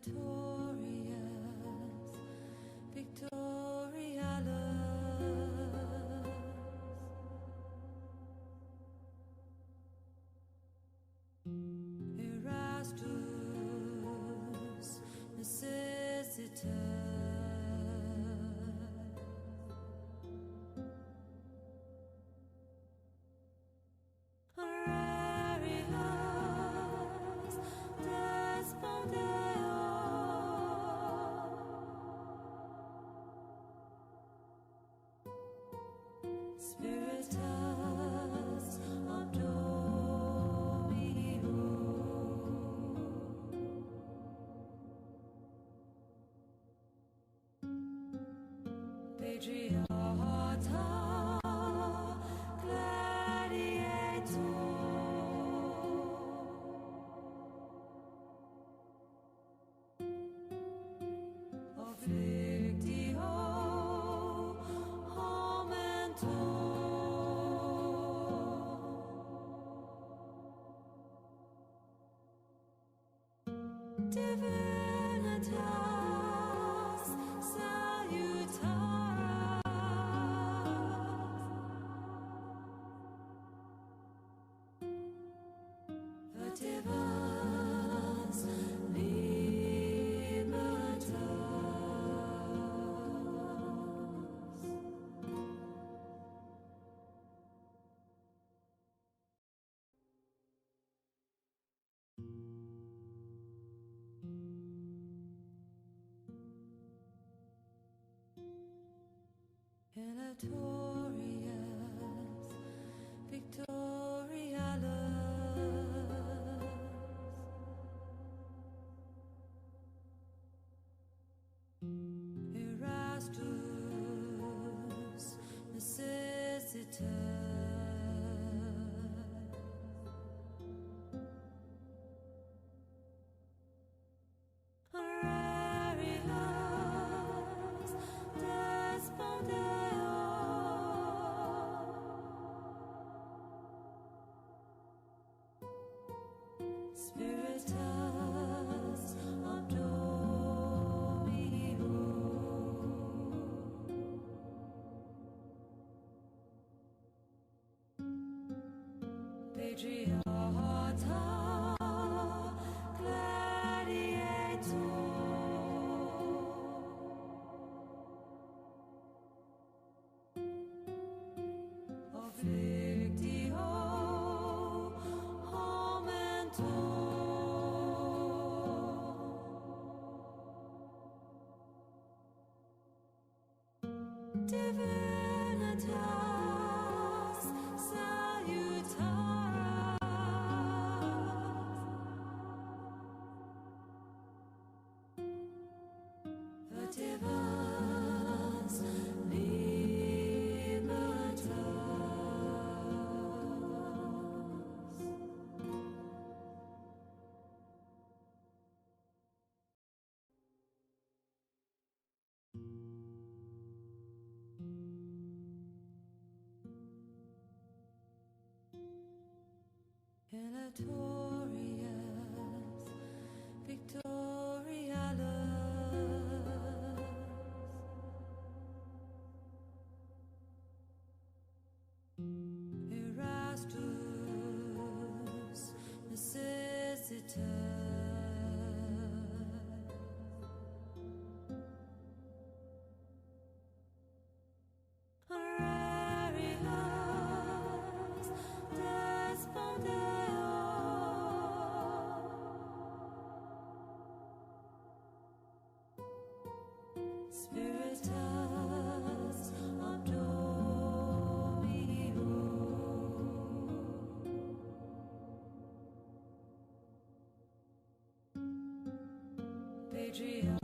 Victorious, victorious. Erastus, necessitas. Aurelius, despondeo. Spiritus Obdomino. Patriarcha Gladiator. Afflictio Divinitas salutaris, vertebras libertas. Elatorious, victorious. Erastus, necessitas. Aurelius, despondeo. Spiritus Obdomino. Patriarcha Gladiator. Afflictio Divinitas salutaris, vertebras libertas. Elatorious, victorious. Erastus, necessitas. Divinitas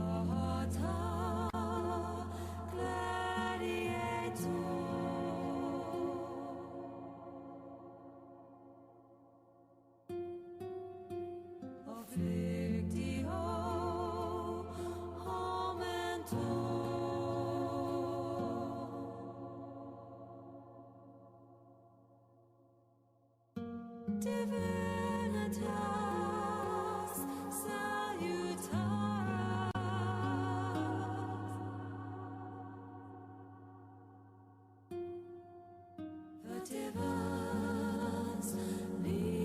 salutaras. The divines libertas.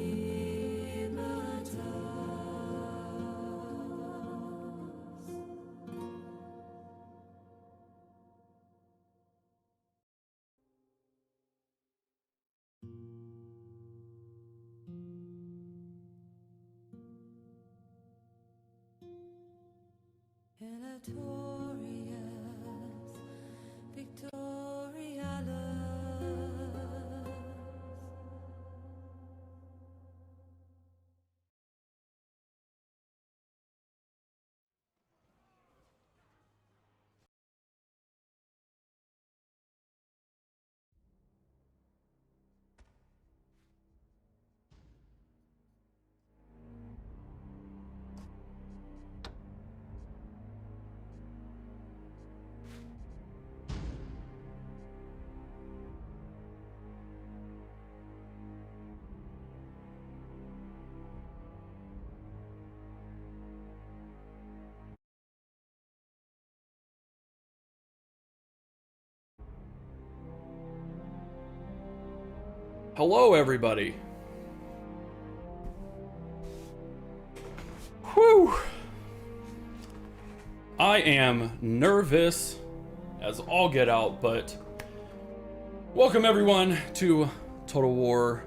Victorious, victorialus. Hello, everybody. Whew. I am nervous as all get out, but welcome everyone to Total War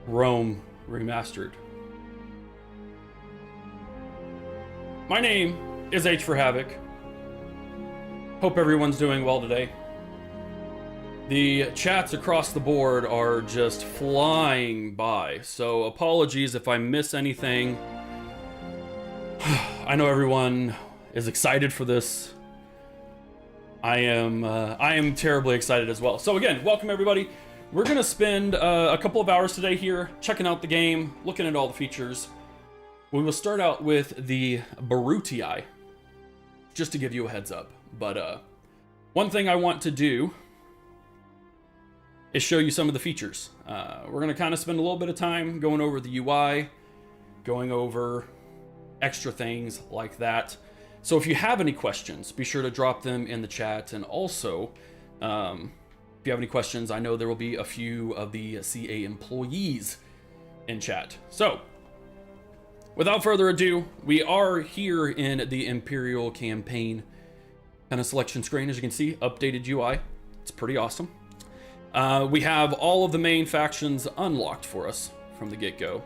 Rome Remastered. My name is HForHavoc. Hope everyone's doing well today. The chats across the board are just flying by, so apologies if I miss anything. I know everyone is excited for this. I am terribly excited as well. So again, welcome everybody. We're gonna spend a couple of hours today here checking out the game, looking at all the features. We will start out with the Barutii, just to give you a heads up. But one thing I want to do is show you some of the features. We're gonna kind of spend a little bit of time going over the UI, going over extra things like that. So if you have any questions, be sure to drop them in the chat. And also, if you have any questions, I know there will be a few of the CA employees in chat. So without further ado, we are here in the Imperial campaign kind of selection screen. As you can see, updated UI. It's pretty awesome. We have all of the main factions unlocked for us from the get-go.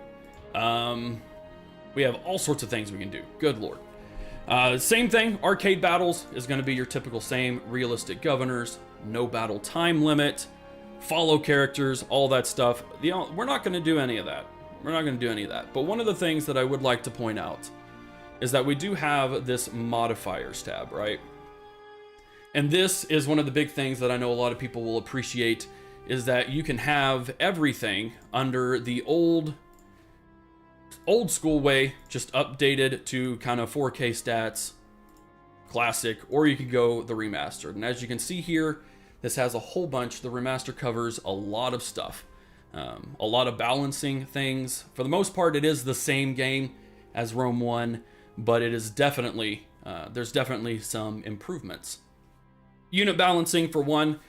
We have all sorts of things we can do. Good lord. Same thing, arcade battles is going to be your typical same. Realistic governors, no battle time limit, follow characters, all that stuff. We're not going to do any of that. We're not going to do any of that. But one of the things that I would like to point out is that we do have this modifiers tab, right? And this is one of the big things that I know a lot of people will appreciate, is that you can have everything under the old school way, just updated to kind of 4K stats, classic, or you could go the remastered. And as you can see here, this has a whole bunch. The remaster covers a lot of stuff, a lot of balancing things. For the most part, it is the same game as Rome 1, but it is definitely, there's definitely some improvements. Unit balancing for one,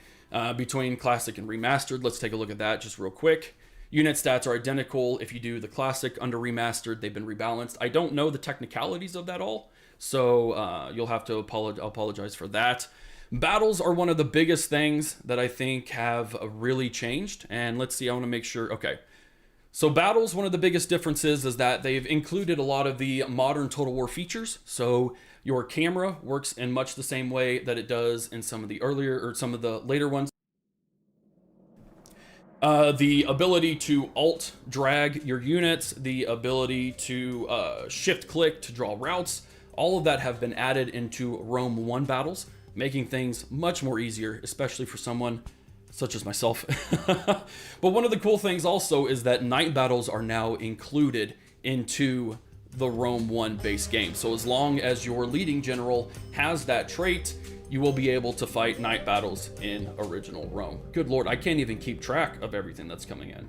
between classic and remastered. Let's take a look at that just real quick. Unit stats are identical. If you do the classic under remastered, they've been rebalanced. I don't know the technicalities of that all, so you'll have to apologize for that. Battles are one of the biggest things that I think have really changed. And let's see, I want to make sure. Okay. So battles, one of the biggest differences is that they've included a lot of the modern Total War features. So your camera works in much the same way that it does in some of the earlier or some of the later ones. The ability to alt drag your units, the ability to shift click to draw routes all of that have been added into Rome 1 battles, making things much more easier, especially for someone such as myself. But one of the cool things also is that night battles are now included into the Rome 1 base game. So as long as your leading general has that trait, you will be able to fight night battles in original Rome. Good Lord, I can't even keep track of everything that's coming in.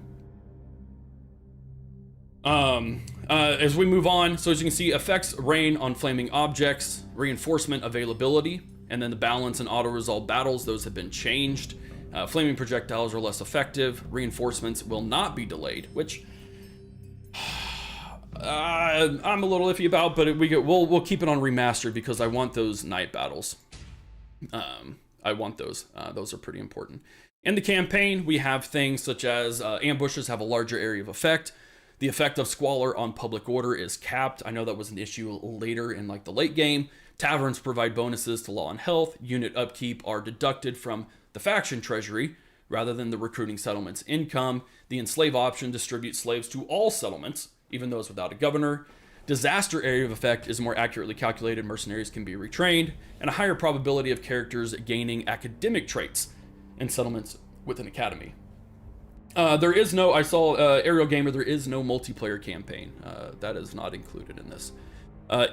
As we move on, so as you can see, effects rain on flaming objects, reinforcement availability, and then the balance and auto-resolve battles, those have been changed. Flaming projectiles are less effective. Reinforcements will not be delayed, which I'm a little iffy about, but we'll keep it on remastered because I want those night battles. I want those. Those are pretty important. In the campaign, we have things such as ambushes have a larger area of effect. The effect of squalor on public order is capped. I know that was an issue later in like the late game. Taverns provide bonuses to law and health. Unit upkeep are deducted from the faction treasury rather than the recruiting settlement's income. The enslave option distributes slaves to all settlements, even those without a governor. Disaster area of effect is more accurately calculated. Mercenaries can be retrained, and a higher probability of characters gaining academic traits in settlements with an academy. There is no, I saw Aerial Gamer, there is no multiplayer campaign. That is not included in this.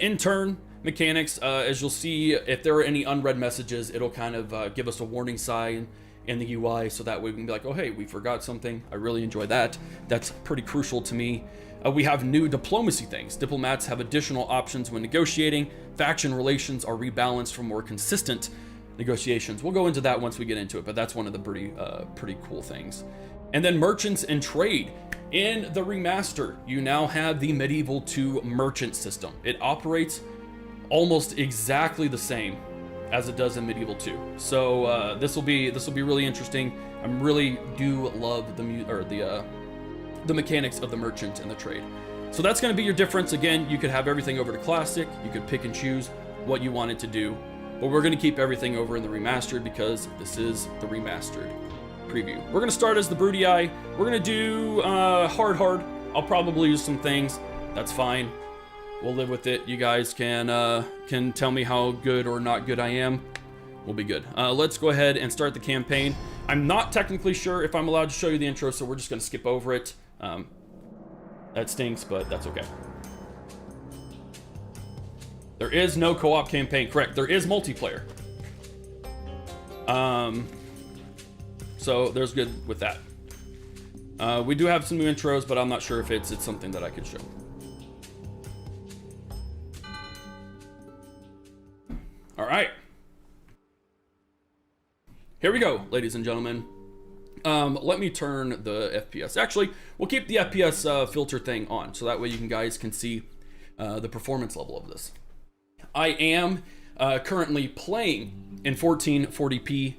In turn mechanics, as you'll see, if there are any unread messages, it'll kind of give us a warning sign in the UI, so that way we can be like, oh hey, we forgot something. I really enjoy that. That's pretty crucial to me. We have new diplomacy things. Diplomats have additional options when negotiating. Faction relations are rebalanced for more consistent negotiations. We'll go into that once we get into it, but that's one of the pretty cool things. And then merchants and trade. In the remaster, you now have the Medieval 2 merchant system. It operates almost exactly the same as it does in Medieval 2. So this will be really interesting. I really do love the mechanics of the merchant and the trade. So that's going to be your difference. Again, you could have everything over to classic. You could pick and choose what you wanted to do, but we're going to keep everything over in the remastered because this is the remastered preview. We're going to start as the Broody Eye. We're going to do hard. I'll probably use some things. That's fine. We'll live with it. You guys can tell me how good or not good I am. We'll be good. Let's go ahead and start the campaign. I'm not technically sure if I'm allowed to show you the intro, so we're just going to skip over it. That stinks, but that's okay. There is no co-op campaign. Correct. There is multiplayer. So there's good with that. We do have some new intros, but I'm not sure if it's something that I could show. All right. Here we go, ladies and gentlemen. Let me turn the FPS. Actually, we'll keep the FPS filter thing on, so that way you guys can see the performance level of this. I am currently playing in 1440p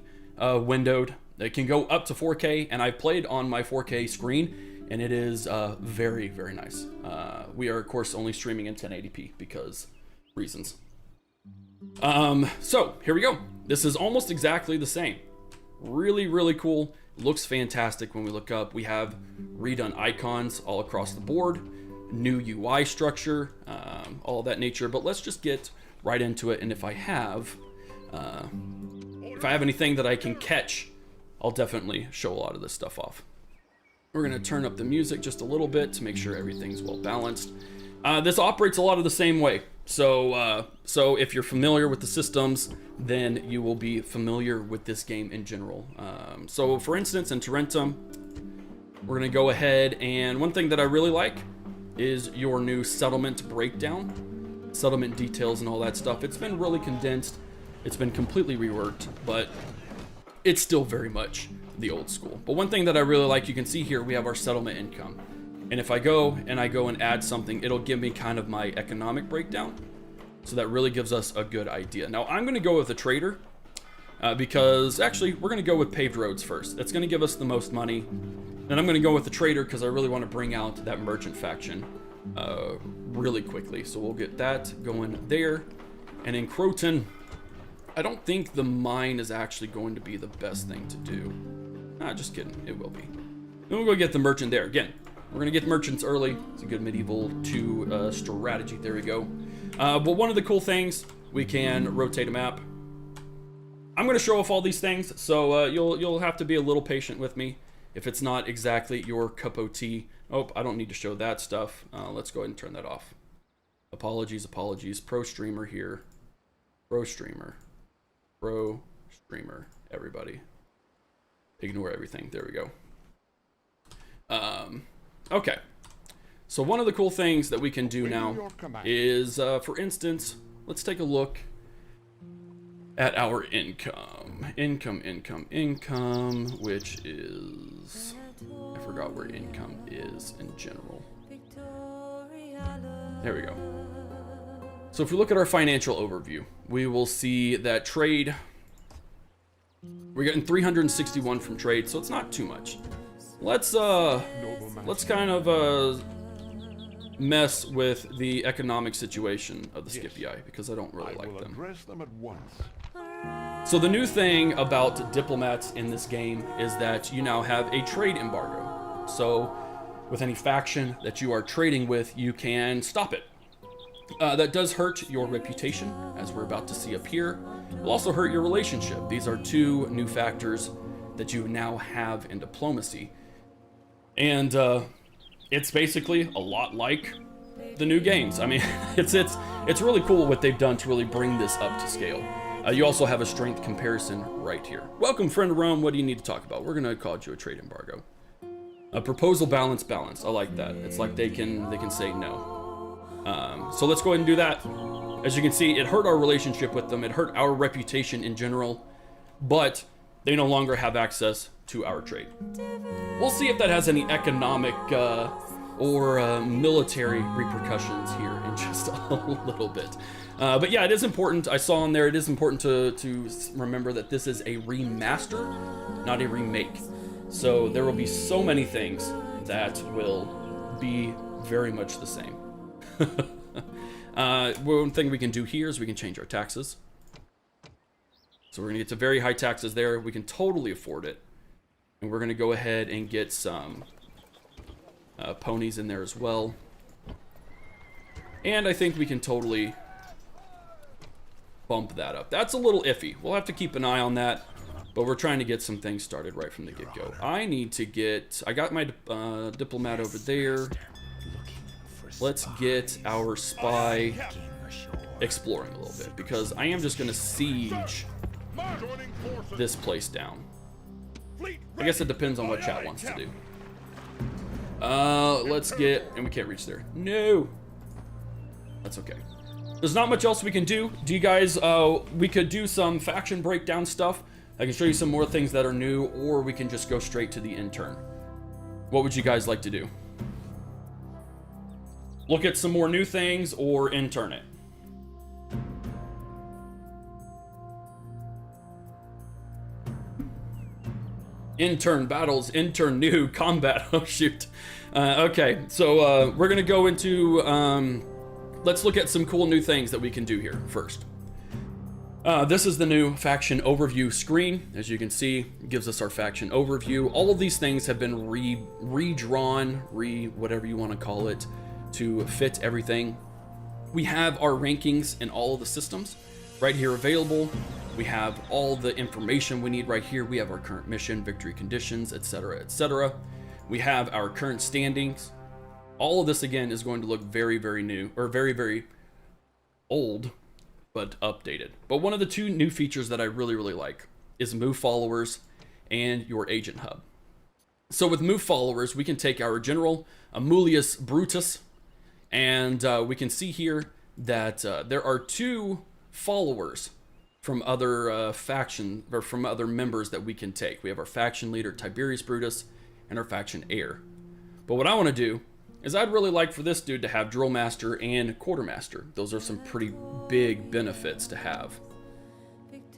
windowed. It can go up to 4K, and I've played on my 4K screen, and it is very, very nice. We are, of course, only streaming in 1080p because reasons. So here we go. This is almost exactly the same. Really, really cool. Looks fantastic when we look up. We have redone icons all across the board, new UI structure, all that nature. But let's just get right into it. And if I have anything that I can catch, I'll definitely show a lot of this stuff off. We're gonna turn up the music just a little bit to make sure everything's well balanced. This operates a lot of the same way. So if you're familiar with the systems, then you will be familiar with this game in general. So for instance, in Tarentum, we're gonna go ahead, and one thing that I really like is your new settlement breakdown, settlement details and all that stuff. It's been really condensed. It's been completely reworked, but it's still very much the old school. But one thing that I really like, you can see here, we have our settlement income. And if I go and add something, it'll give me kind of my economic breakdown. So that really gives us a good idea. Now I'm gonna go with a trader because actually we're gonna go with paved roads first. That's gonna give us the most money. Then I'm gonna go with the trader because I really wanna bring out that merchant faction really quickly. So we'll get that going there. And in Croton, I don't think the mine is actually going to be the best thing to do. Just kidding, it will be. Then we'll go get the merchant there. Again, we're gonna get merchants early. It's a good Medieval 2 strategy. There we go. But one of the cool things, we can rotate a map. I'm going to show off all these things, so you'll have to be a little patient with me if it's not exactly your cup of tea. Oh, I don't need to show that stuff. Let's go ahead and turn that off. Apologies. Pro streamer here. Pro streamer, everybody. Ignore everything. There we go. Okay. So one of the cool things that we can do now is, for instance, let's take a look at our income. Income, which is, I forgot where income is in general. There we go. So if we look at our financial overview, we will see that trade, we're getting 361 from trade, so it's not too much. Let's kind of mess with the economic situation of the Scipii, because I don't really like them. So the new thing about diplomats in this game is that you now have a trade embargo. So with any faction that you are trading with, you can stop it. That does hurt your reputation, as we're about to see up here. It will also hurt your relationship. These are two new factors that you now have in diplomacy. And it's basically a lot like the new games. I mean, it's really cool what they've done to really bring this up to scale. You also have a strength comparison right here. Welcome, friend of Rome. What do you need to talk about? We're going to call you a trade embargo. A proposal balance. I like that. It's like they can say no. So let's go ahead and do that. As you can see, it hurt our relationship with them. It hurt our reputation in general, but they no longer have access to our trade. We'll see if that has any economic or military repercussions here in just a little bit. But yeah, it is important. I saw in there, it is important to remember that this is a remaster, not a remake. So there will be so many things that will be very much the same. One thing we can do here is we can change our taxes. So we're gonna get to very high taxes there. We can totally afford it. And we're gonna go ahead and get some ponies in there as well. And I think we can totally bump that up. That's a little iffy. We'll have to keep an eye on that. But we're trying to get some things started right from the get-go. I got my diplomat over there. Let's get our spy exploring a little bit, because I am just going to siege this place down. I guess it depends on what chat wants to do. Let's get, and we can't reach there. No. That's okay. There's not much else we can do. Do you guys, we could do some faction breakdown stuff. I can show you some more things that are new, or we can just go straight to the intern. What would you guys like to do? Look at some more new things, or intern it? Intern battles, intern new, combat. Oh, shoot. Okay, so we're going to go into... let's look at some cool new things that we can do here first. This is the new faction overview screen. As you can see, it gives us our faction overview. All of these things have been redrawn, whatever you want to call it, to fit everything. We have our rankings in all of the systems right here available. We have all the information we need right here. We have our current mission, victory conditions, etc., etc. We have our current standings. All of this, again, is going to look very, very new, or very, very old, but updated. But one of the two new features that I really, really like is move followers and your agent hub. So with move followers, we can take our general, Amulius Brutus, and we can see here that there are two followers from other faction, or from other members that we can take. We have our faction leader, Tiberius Brutus, and our faction heir. But what I want to do is I'd really like for this dude to have drill master and quartermaster. Those are some pretty big benefits to have.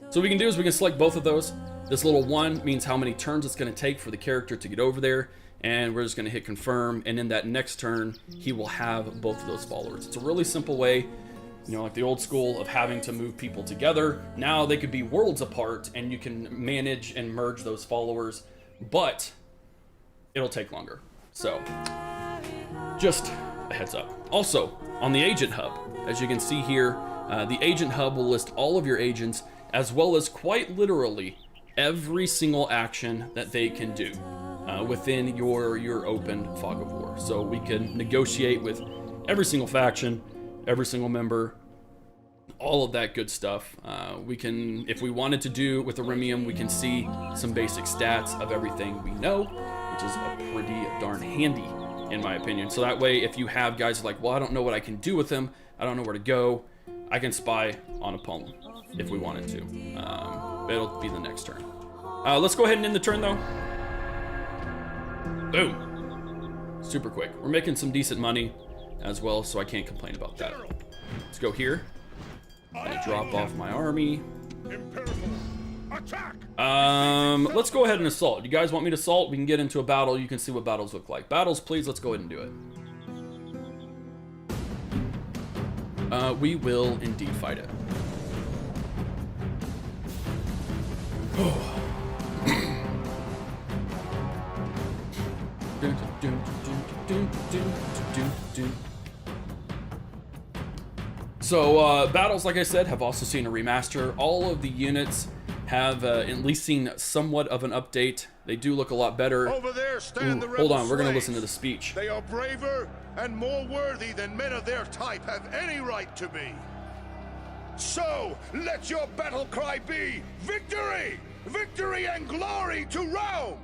So what we can do is we can select both of those. This little one means how many turns it's going to take for the character to get over there, and we're just going to hit confirm, and in that next turn he will have both of those followers. It's a really simple way, you know, like the old school of having to move people together. Now they could be worlds apart and you can manage and merge those followers, but it'll take longer. So just a heads up. Also, on the agent hub. As you can see here, the agent hub will list all of your agents, as well as quite literally every single action that they can do within your open Fog of War. So we can negotiate with every single faction, every single member, all of that good stuff. We can, if we wanted to do with the Remium, we can see some basic stats of everything we know, which is a pretty darn handy, in my opinion. So that way, if you have guys like, well, I don't know what I can do with him, I don't know where to go, I can spy on a poem if we wanted to. It'll be the next turn. Let's go ahead and end the turn, though. Boom. Super quick. We're making some decent money as well, so I can't complain about that. Let's go here. I drop off my army. Let's go ahead and assault. You guys want me to assault? We can get into a battle. You can see what battles look like. Battles, please. Let's go ahead and do it. We will indeed fight it. So battles, like I said, have also seen a remaster. All of the units have at least seen somewhat of an update. They do look a lot better. Over there stand the hold on, rebel we're gonna slaves. listen to the speech. They are braver and more worthy than men of their type have any right to be. So, let your battle cry be victory! Victory and glory to Rome!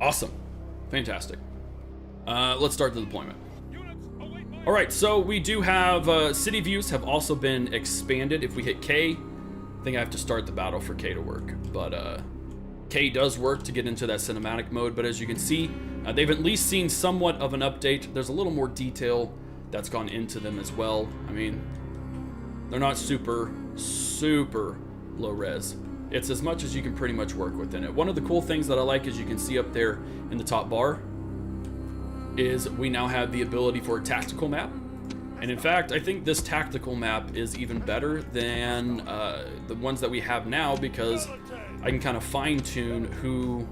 Awesome. Fantastic. Let's start the deployment. All right, so we do have city views have also been expanded. If we hit K, I think I have to start the battle for K to work, but K does work to get into that cinematic mode. But as you can see, they've at least seen somewhat of an update. There's a little more detail that's gone into them as well. I mean, they're not super low res. It's as much as you can pretty much work within it. One of the cool things that I like, as you can see up there in the top bar, is we now have the ability for a tactical map. And in fact, I think this tactical map is even better than the ones that we have now, because I can kind of fine tune who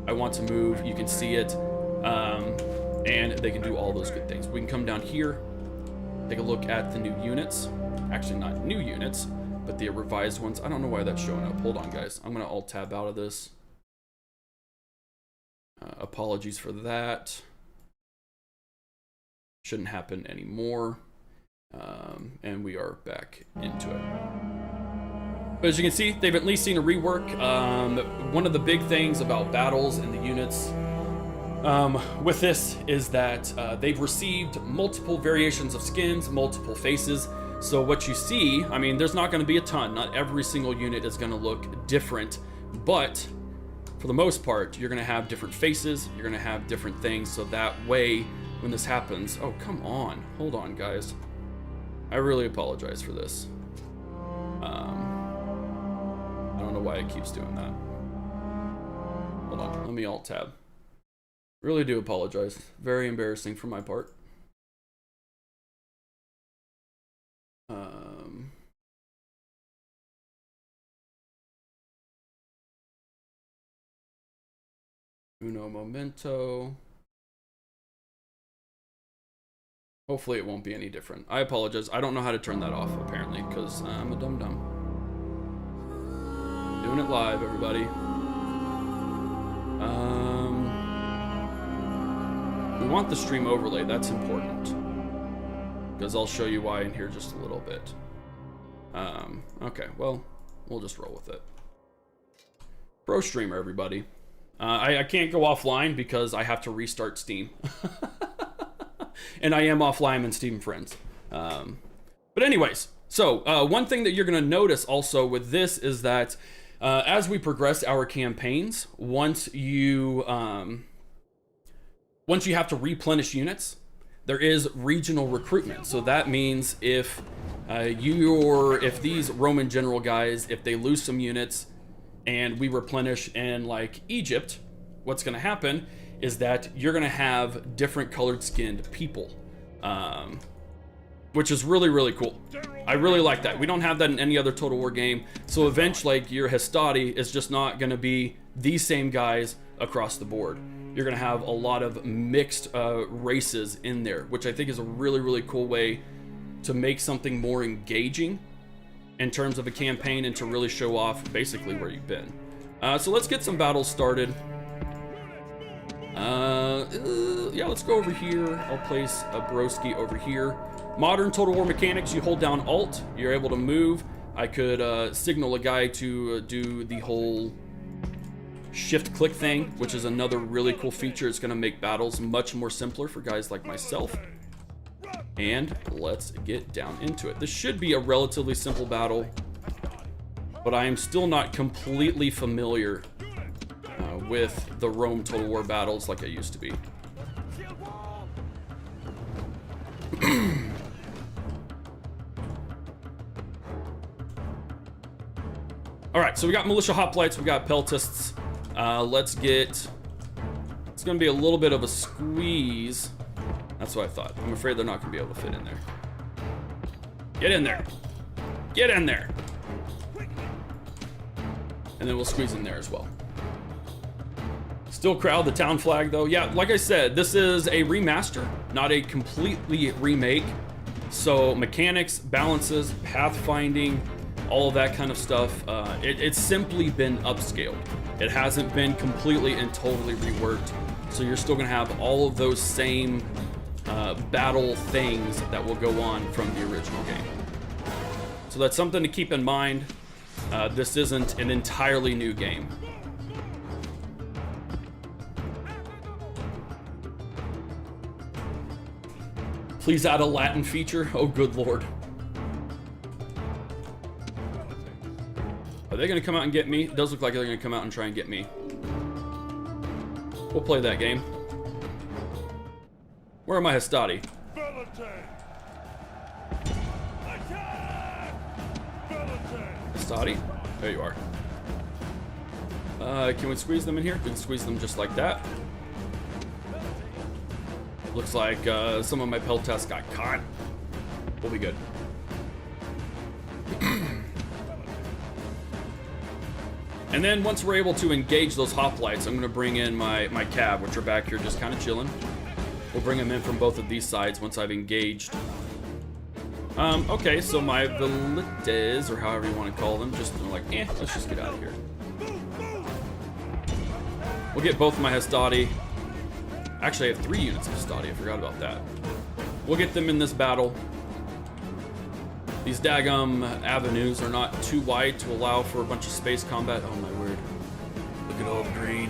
I want to move. You can see it, and they can do all those good things. We can come down here, take a look at the new units. Actually, not new units, but the revised ones. I don't know why that's showing up. Hold on, guys. I'm gonna alt-tab out of this. Apologies for that. Shouldn't happen anymore. And we are back into it. But as you can see, they've at least seen a rework. One of the big things about battles and the units with this is that they've received multiple variations of skins, multiple faces. So what you see, I mean, there's not going to be a ton. Not every single unit is going to look different, but for the most part, you're going to have different faces. You're going to have different things. So that way, when this happens, oh, come on. Hold on, guys. I really apologize for this. I don't know why it keeps doing that. Hold on, let me alt-tab. Really do apologize. Very embarrassing for my part. Uno momento. Hopefully it won't be any different. I apologize. I don't know how to turn that off, apparently, because I'm a dum-dum. Doing it live, everybody. We want the stream overlay. That's important, because I'll show you why in here just a little bit. Okay, well, we'll just roll with it. Pro streamer, everybody. I can't go offline because I have to restart Steam. And I am offline in Steam Friends. But anyways, so one thing that you're going to notice also with this is that as we progress our campaigns, once you have to replenish units, there is regional recruitment. So that means if these Roman general guys, if they lose some units and we replenish in like Egypt, what's going to happen is that you're going to have different colored skinned people, which is really, really cool. I really like that. We don't have that in any other Total War game. So eventually, like, your Hastati is just not going to be these same guys across the board. you're going to have a lot of mixed races in there, which I think is a really, really cool way to make something more engaging in terms of a campaign and to really show off basically where you've been. So let's get some battles started. Yeah, let's go over here. I'll place a broski over here. Modern Total War mechanics, you hold down Alt, you're able to move. I could signal a guy to do the whole shift click thing, which is another really cool feature. It's going to make battles much more simpler for guys like myself. And let's get down into it. This should be a relatively simple battle, but I am still not completely familiar with the Rome Total War battles like I used to be. All right, so we got militia hoplites, we got peltists. Let's get, it's gonna be a little bit of a squeeze. That's what I thought. I'm afraid they're not gonna be able to fit in there. Get in there. Get in there. And then we'll squeeze in there as well. Still crowd the town flag though. Yeah, like I said, this is a remaster, not a completely remake. So mechanics, balances, pathfinding, all of that kind of stuff, it's simply been upscaled. It hasn't been completely and totally reworked. So you're still gonna have all of those same battle things that will go on from the original game. So that's something to keep in mind. This isn't an entirely new game. Please add a Latin feature. Oh, good lord. Are they going to come out and get me? It does look like they're going to come out and try and get me. We'll play that game. Where are my Hastati? Hastati? There you are. Can we squeeze them in here? We can squeeze them just like that. Looks like some of my peltests got caught. We'll be good. And then once we're able to engage those hoplites, I'm going to bring in my cab, which are back here just kind of chilling. We'll bring them in from both of these sides once I've engaged. Okay, so my velites, or however you want to call them, just like, let's just get out of here. We'll get both of my Hastati. Actually, I have 3 units of Hastati. I forgot about that. We'll get them in this battle. These daggum avenues are not too wide to allow for a bunch of space combat. Oh my word. Look at all the green.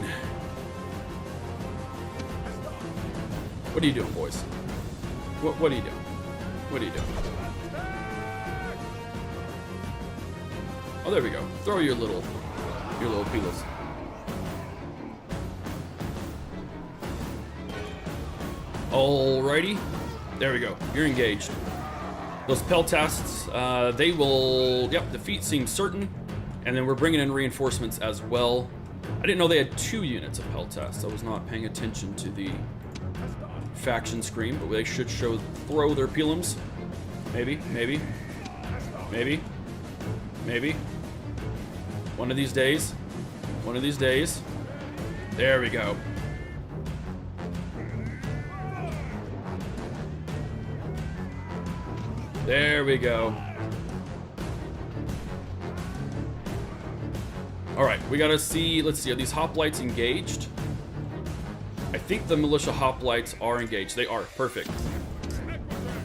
What are you doing, boys? What are you doing? What are you doing? Oh, there we go. Throw your little peelers. Alrighty, there we go. You're engaged. Those peltasts, they will, yep, defeat seems certain. And then we're bringing in reinforcements as well. I didn't know they had 2 units of peltasts. I was not paying attention to the faction screen, but they should throw their pilums. Maybe. One of these days. There we go. There we go. All right, we gotta see, let's see, are these hoplites engaged? I think the militia hoplites are engaged. They are, perfect.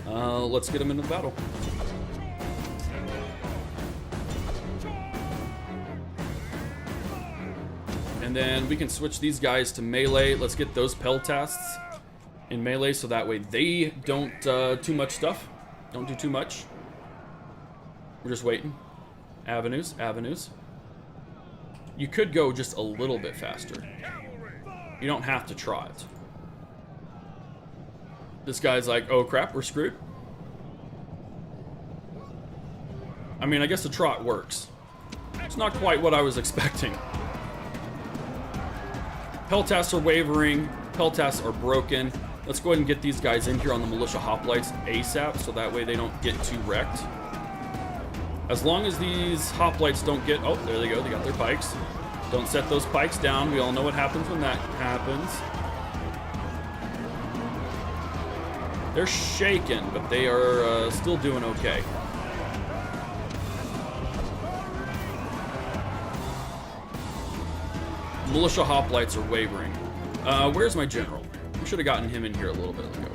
Let's get them into the battle. And then we can switch these guys to melee. Let's get those peltasts in melee so that way they don't too much stuff. Don't do too much. We're just waiting. Avenues. You could go just a little bit faster. You don't have to trot. This guy's like, oh crap, we're screwed. I mean, I guess the trot works. It's not quite what I was expecting. Peltasts are wavering. Peltasts are broken. Let's go ahead and get these guys in here on the militia hoplites ASAP, so that way they don't get too wrecked. As long as these hoplites don't get... Oh, there they go. They got their pikes. Don't set those pikes down. We all know what happens when that happens. They're shaken, but they are still doing okay. Militia hoplites are wavering. Where's my general? We should have gotten him in here a little bit ago.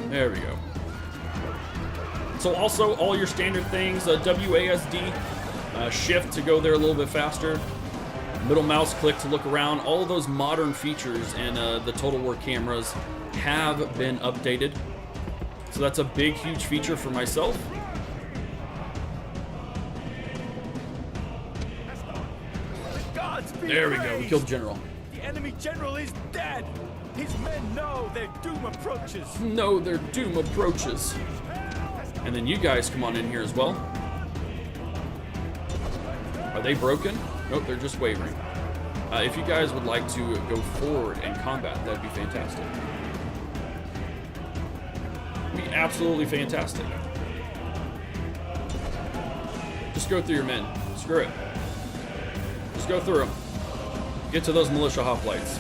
There we go. So also all your standard things, WASD, shift to go there a little bit faster, middle mouse click to look around. All of those modern features and the Total War cameras have been updated. So that's a big, huge feature for myself. There we go, we killed the general. The enemy general is dead. His men know their doom approaches. No, their doom approaches. And then you guys come on in here as well. Are they broken? Nope, they're just wavering. If you guys would like to go forward and combat, that'd be fantastic. Be absolutely fantastic. Just go through your men. Screw it. Just go through them. Get to those militia hoplites.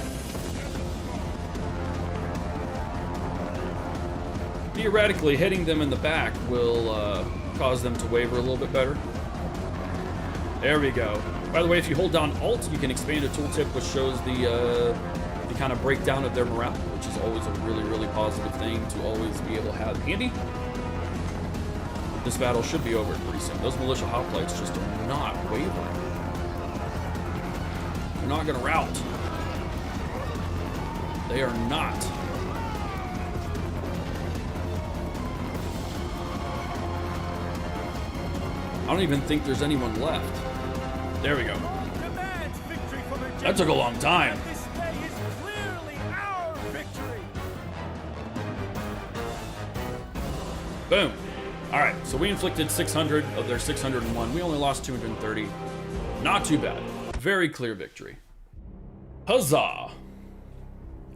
Theoretically, hitting them in the back will cause them to waver a little bit better. There we go. By the way, if you hold down Alt, you can expand a tooltip which shows the kind of breakdown of their morale, which is always a really, really positive thing to always be able to have handy. This battle should be over pretty soon. Those militia hoplites just are not wavering. They're not going to rout. They are not. I don't even think there's anyone left. There we go. That took a long time. This day is clearly our victory. Boom. All right, so we inflicted 600 of their 601. We only lost 230. Not too bad. Very clear victory. Huzzah!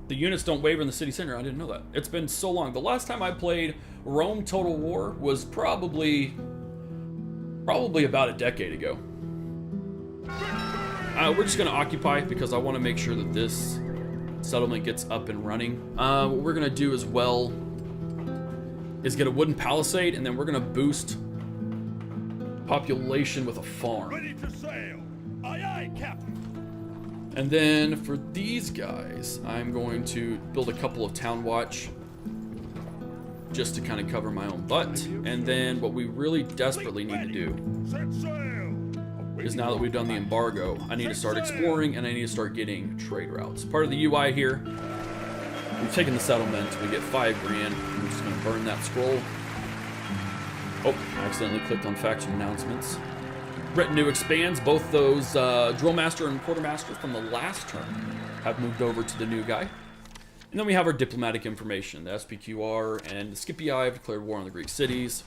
The units don't waver in the city center. I didn't know that. It's been so long. The last time I played Rome Total War was probably about a decade ago. We're just gonna occupy because I want to make sure that this settlement gets up and running. What we're gonna do as well is get a wooden palisade, and then we're gonna boost population with a farm. Ready to sail. Aye, aye, Captain. And then for these guys, I'm going to build a couple of town watch just to kind of cover my own butt. And then what we really desperately need to do Set sail. is, now that we've done the embargo, I need to start exploring and I need to start getting trade routes. Part of the UI here, we've taken the settlement, we get 5 grand. I'm just gonna burn that scroll. Oh, I accidentally clicked on faction announcements. Retinue expands. Both those drill master and quartermaster from the last turn have moved over to the new guy. And then we have our diplomatic information. The SPQR and the Scipii have declared war on the Greek cities.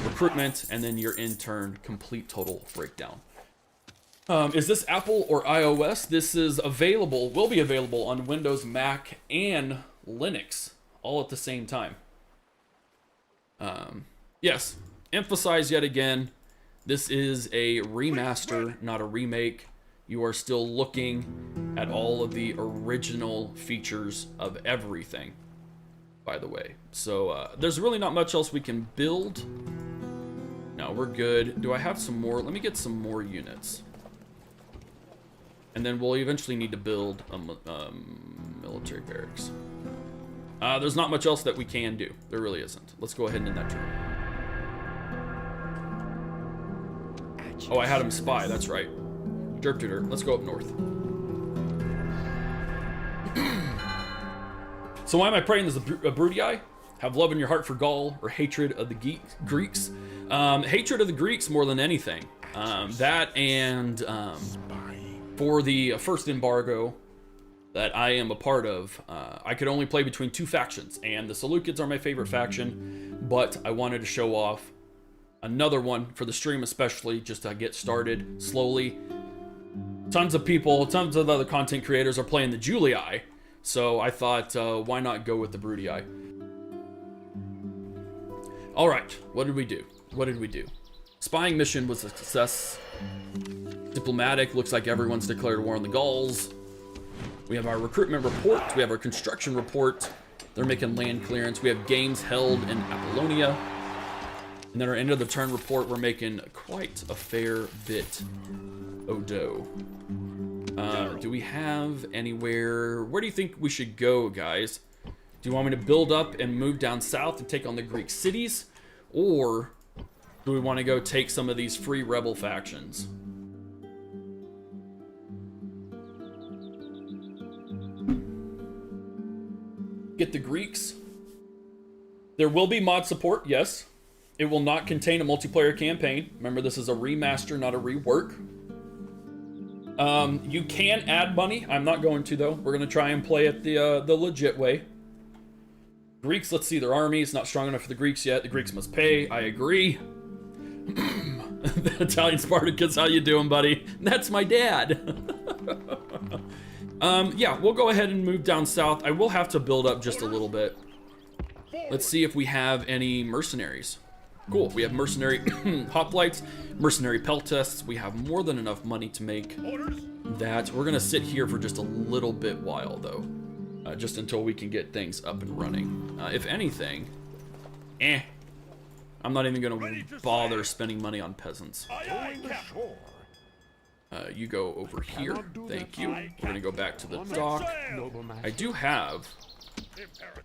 Recruitment, and then your intern complete total breakdown. Is this Apple or iOS? This is available, will be available on Windows, Mac, and Linux, all at the same time. Yes, emphasize yet again, this is a remaster, not a remake. You are still looking at all of the original features of everything, by the way. So there's really not much else we can build. No, we're good. Do I have some more? Let me get some more units. And then we'll eventually need to build a military barracks. There's not much else that we can do. There really isn't. Let's go ahead and end that turn. Oh, I had him spy. That's right. Derp tutor. Let's go up north. So why am I praying this Brutii? Have love in your heart for Gaul, or hatred of the Greeks? Hatred of the Greeks more than anything. That and for the first embargo that I am a part of, I could only play between 2 factions, and the Seleucids are my favorite faction, but I wanted to show off another one for the stream, especially just to get started slowly. Tons of people, tons of other content creators are playing the Julii, so I thought, why not go with the Brutii? All right, what did we do? What did we do? Spying mission was a success. Diplomatic, looks like everyone's declared war on the Gauls. We have our recruitment report. We have our construction report. They're making land clearance. We have games held in Apollonia. And then our end of the turn report, we're making quite a fair bit of dough. Do we have anywhere? Where do you think we should go, guys? Do you want me to build up and move down south and take on the Greek cities? Or do we want to go take some of these free rebel factions? Get the Greeks. There will be mod support, yes. It will not contain a multiplayer campaign. Remember, this is a remaster, not a rework. You can add money. I'm not going to, though. We're going to try and play it the legit way. Greeks, let's see. Their army is not strong enough for the Greeks yet. The Greeks must pay. I agree. The Italian Spartacus, how you doing, buddy? That's my dad. Yeah, we'll go ahead and move down south. I will have to build up just a little bit. Let's see if we have any mercenaries. Cool, we have mercenary hoplites, mercenary peltests. We have more than enough money to make that. We're gonna sit here for just a little bit while, though. Just until we can get things up and running. If anything, I'm not even gonna bother spending money on peasants. You go over here, thank you. We're gonna go back to the dock. I do have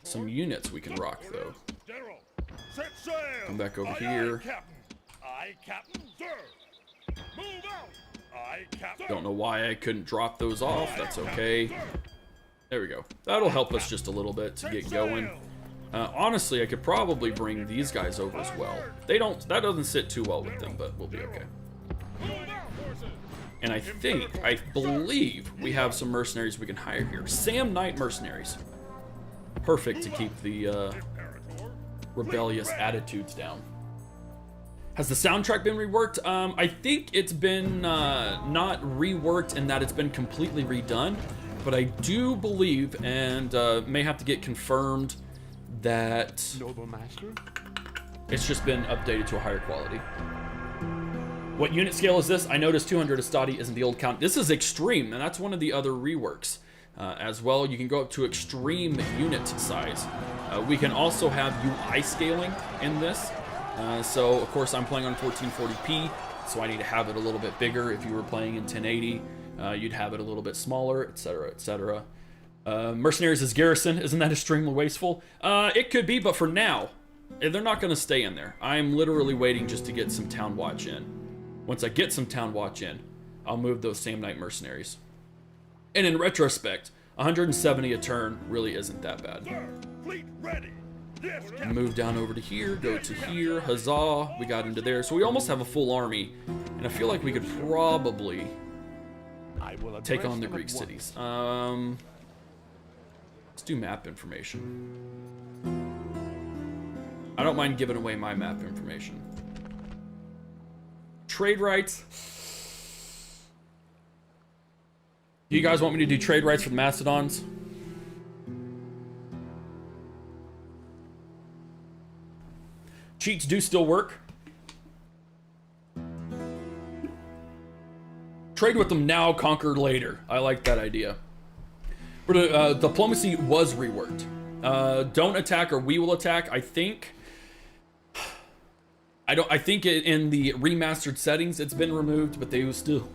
some units we can rock, though. Come back over here. Don't know why I couldn't drop those off, that's okay. There we go. That'll help us just a little bit to get going. Honestly, I could probably bring these guys over as well. That doesn't sit too well with them, but we'll be okay. And I believe we have some mercenaries we can hire here. Sam Knight mercenaries. Perfect to keep the rebellious attitudes down. Has the soundtrack been reworked? I think it's been not reworked in that it's been completely redone, but I do believe, and may have to get confirmed, that it's just been updated to a higher quality. What unit scale is this? I noticed 200 Astati isn't the old count. This is extreme, and that's one of the other reworks. As well, you can go up to extreme unit size. We can also have UI scaling in this. So, of course, I'm playing on 1440p, so I need to have it a little bit bigger. If you were playing in 1080, you'd have it a little bit smaller, etc., etc. Mercenaries as garrison, isn't that extremely wasteful? It could be, but for now, they're not going to stay in there. I'm literally waiting just to get some town watch in. Once I get some town watch in, I'll move those Sam Knight mercenaries. And in retrospect, 170 a turn really isn't that bad. Move down over to here, go to here, huzzah, we got into there. So we almost have a full army, and I feel like we could probably take on the Greek cities. Let's do map information. I don't mind giving away my map information. Trade rights. Do you guys want me to do trade rights for the Macedons? Cheats do still work. Trade with them now, conquer later. I like that idea. But diplomacy was reworked. Don't attack or we will attack. I think in the remastered settings it's been removed, but they will still,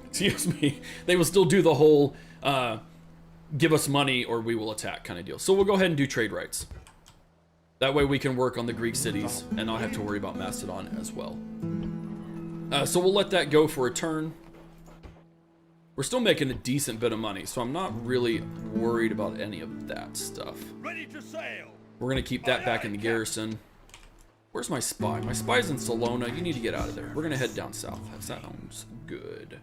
excuse me, they will still do the whole give us money or we will attack kind of deal. So we'll go ahead and do trade rights. That way we can work on the Greek cities and not have to worry about Macedon as well. So we'll let that go for a turn. We're still making a decent bit of money, so I'm not really worried about any of that stuff. Ready to sail. We're gonna keep that back in the garrison. Where's my spy? My spy's in Salona. You need to get out of there. We're gonna head down south. That sounds good.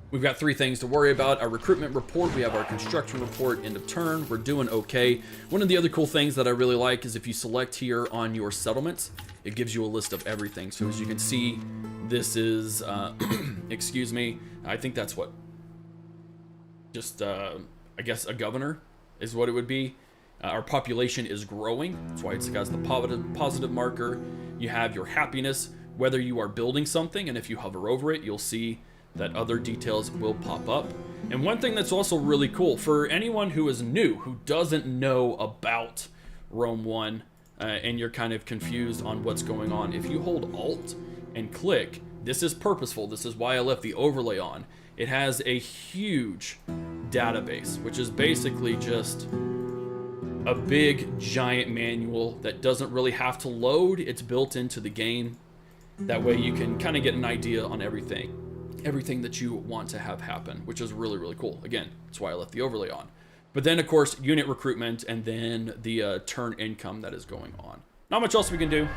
We've got 3 things to worry about. Our recruitment report, we have our construction report, end of turn. We're doing okay. One of the other cool things that I really like is if you select here on your settlements, it gives you a list of everything. So as you can see, this is, excuse me, I think that's what, just, I guess a governor is what it would be. Our population is growing. That's why it's got the positive marker. You have your happiness, whether you are building something, and if you hover over it, you'll see that other details will pop up. And one thing that's also really cool for anyone who is new, who doesn't know about Rome 1, and you're kind of confused on what's going on, if you hold Alt and click, this is purposeful, this is why I left the overlay on. It has a huge database, which is basically just a big giant manual that doesn't really have to load. It's built into the game. That way you can kind of get an idea on everything that you want to have happen, which is really, really cool. Again, that's why I left the overlay on. But then, of course, unit recruitment, and then the turn income that is going on. Not much else we can do.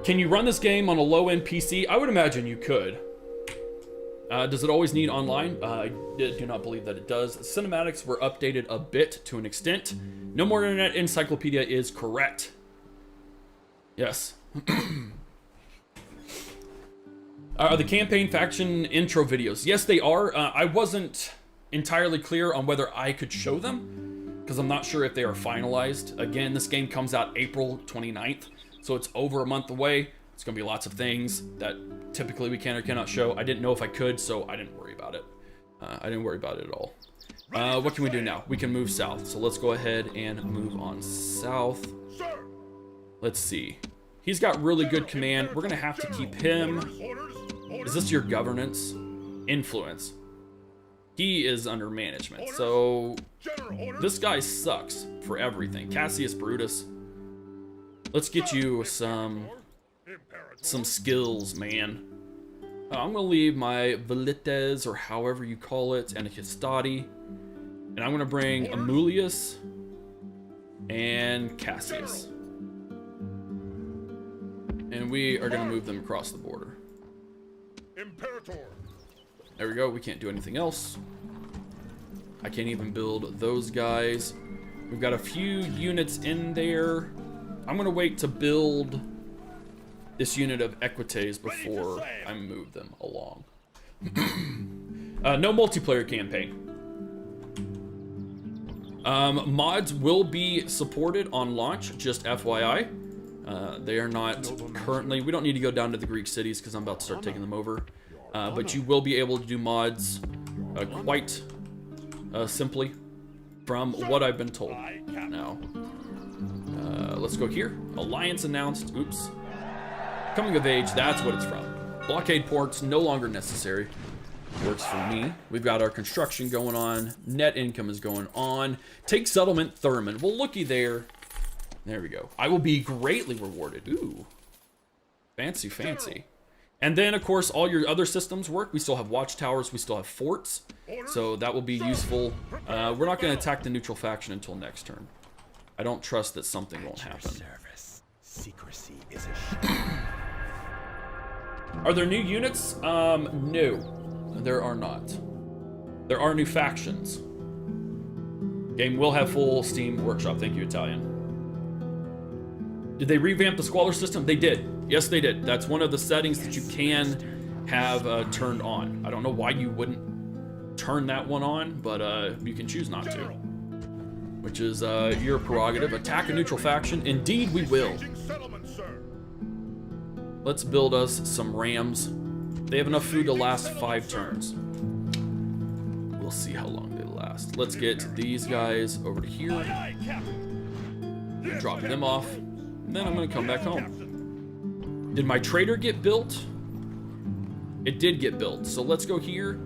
Can you run this game on a low-end PC? I would imagine you could. Does it always need online? I do not believe that it does. Cinematics were updated a bit to an extent. No More Internet Encyclopedia is correct. Yes. Are the campaign faction intro videos? Yes, they are. I wasn't entirely clear on whether I could show them, because I'm not sure if they are finalized. Again, this game comes out April 29th, so it's over a month away. It's going to be lots of things that typically we can or cannot show. I didn't know if I could, so I didn't worry about it. I didn't worry about it at all. What can we do now? We can move south, so let's go ahead and move on south. Let's see. He's got really good command. We're going to have to keep him. Is this your governance? Influence. He is under management. So this guy sucks for everything. Cassius Brutus. Let's get you some skills, man. I'm going to leave my Velites, or however you call it, and a Histati. And I'm going to bring Amulius and Cassius. And we are going to move them across the border. Imperator. There we go. We can't do anything else. I can't even build those guys. We've got a few units in there. I'm going to wait to build this unit of Equites before I move them along. No multiplayer campaign. Mods will be supported on launch, just FYI. They are not currently. We don't need to go down to the Greek cities because I'm about to start taking them over. But you will be able to do mods quite simply from what I've been told. Now, let's go here. Alliance announced. Oops. Coming of age, that's what it's from. Blockade ports no longer necessary. Works for me. We've got our construction going on. Net income is going on. Take settlement, Thurman. Well, looky there. There we go. I will be greatly rewarded. Ooh. Fancy, fancy. And then, of course, all your other systems work. We still have watchtowers. We still have forts. So that will be useful. We're not going to attack the neutral faction until next turn. I don't trust that something won't happen. Secrecy is a shame. Are there new units? No. There are not. There are new factions. Game will have full Steam Workshop. Thank you, Italian. Did they revamp the squalor system? They did. Yes, they did. That's one of the settings that you can have turned on. I don't know why you wouldn't turn that one on, but you can choose not to. Which is your prerogative. Attack a neutral faction. Indeed, we will. Let's build us some rams. They have enough food to last 5 turns. We'll see how long they last. Let's get these guys over to here. Drop them off. And then I'm going to come back home. Did my trader get built? It did get built. So let's go here.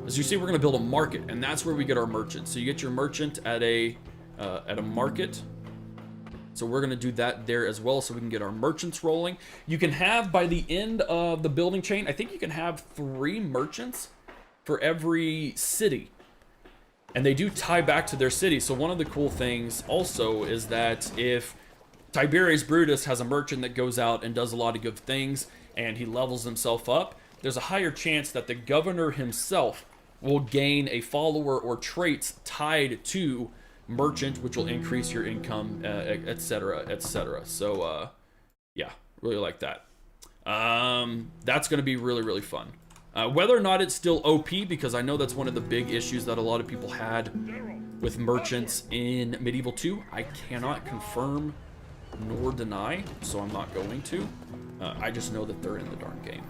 As you see, we're going to build a market, and that's where we get our merchant. So you get your merchant at a market. So we're going to do that there as well so we can get our merchants rolling. You can have, by the end of the building chain, I think you can have 3 merchants for every city. And they do tie back to their city. So one of the cool things also is that if Tiberius Brutus has a merchant that goes out and does a lot of good things and he levels himself up, there's a higher chance that the governor himself will gain a follower or traits tied to merchant, which will increase your income, etc., etc. So yeah, really like that. That's going to be really, really fun. Whether or not it's still OP, because I know that's one of the big issues that a lot of people had with merchants in Medieval 2. I cannot confirm nor deny, so I'm not going to. I just know that they're in the darn game.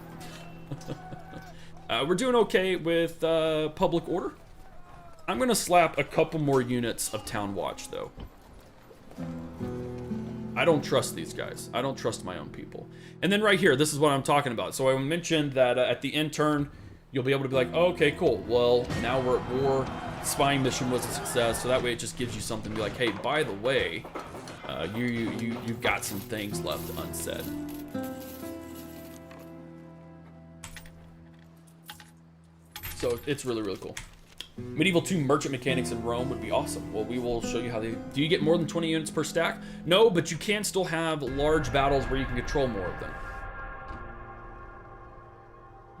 We're doing okay with public order. I'm gonna slap a couple more units of Town Watch, though. I don't trust these guys. I don't trust my own people. And then right here, this is what I'm talking about. So I mentioned that at the end turn, you'll be able to be like, oh, okay, cool. Well, now we're at war. Spying mission was a success, so that way it just gives you something to be like, hey, by the way, you've got some things left unsaid. So it's really, really cool. Medieval 2 merchant mechanics in Rome would be awesome. Well, we will show you how they... Do you get more than 20 units per stack? No, but you can still have large battles where you can control more of them.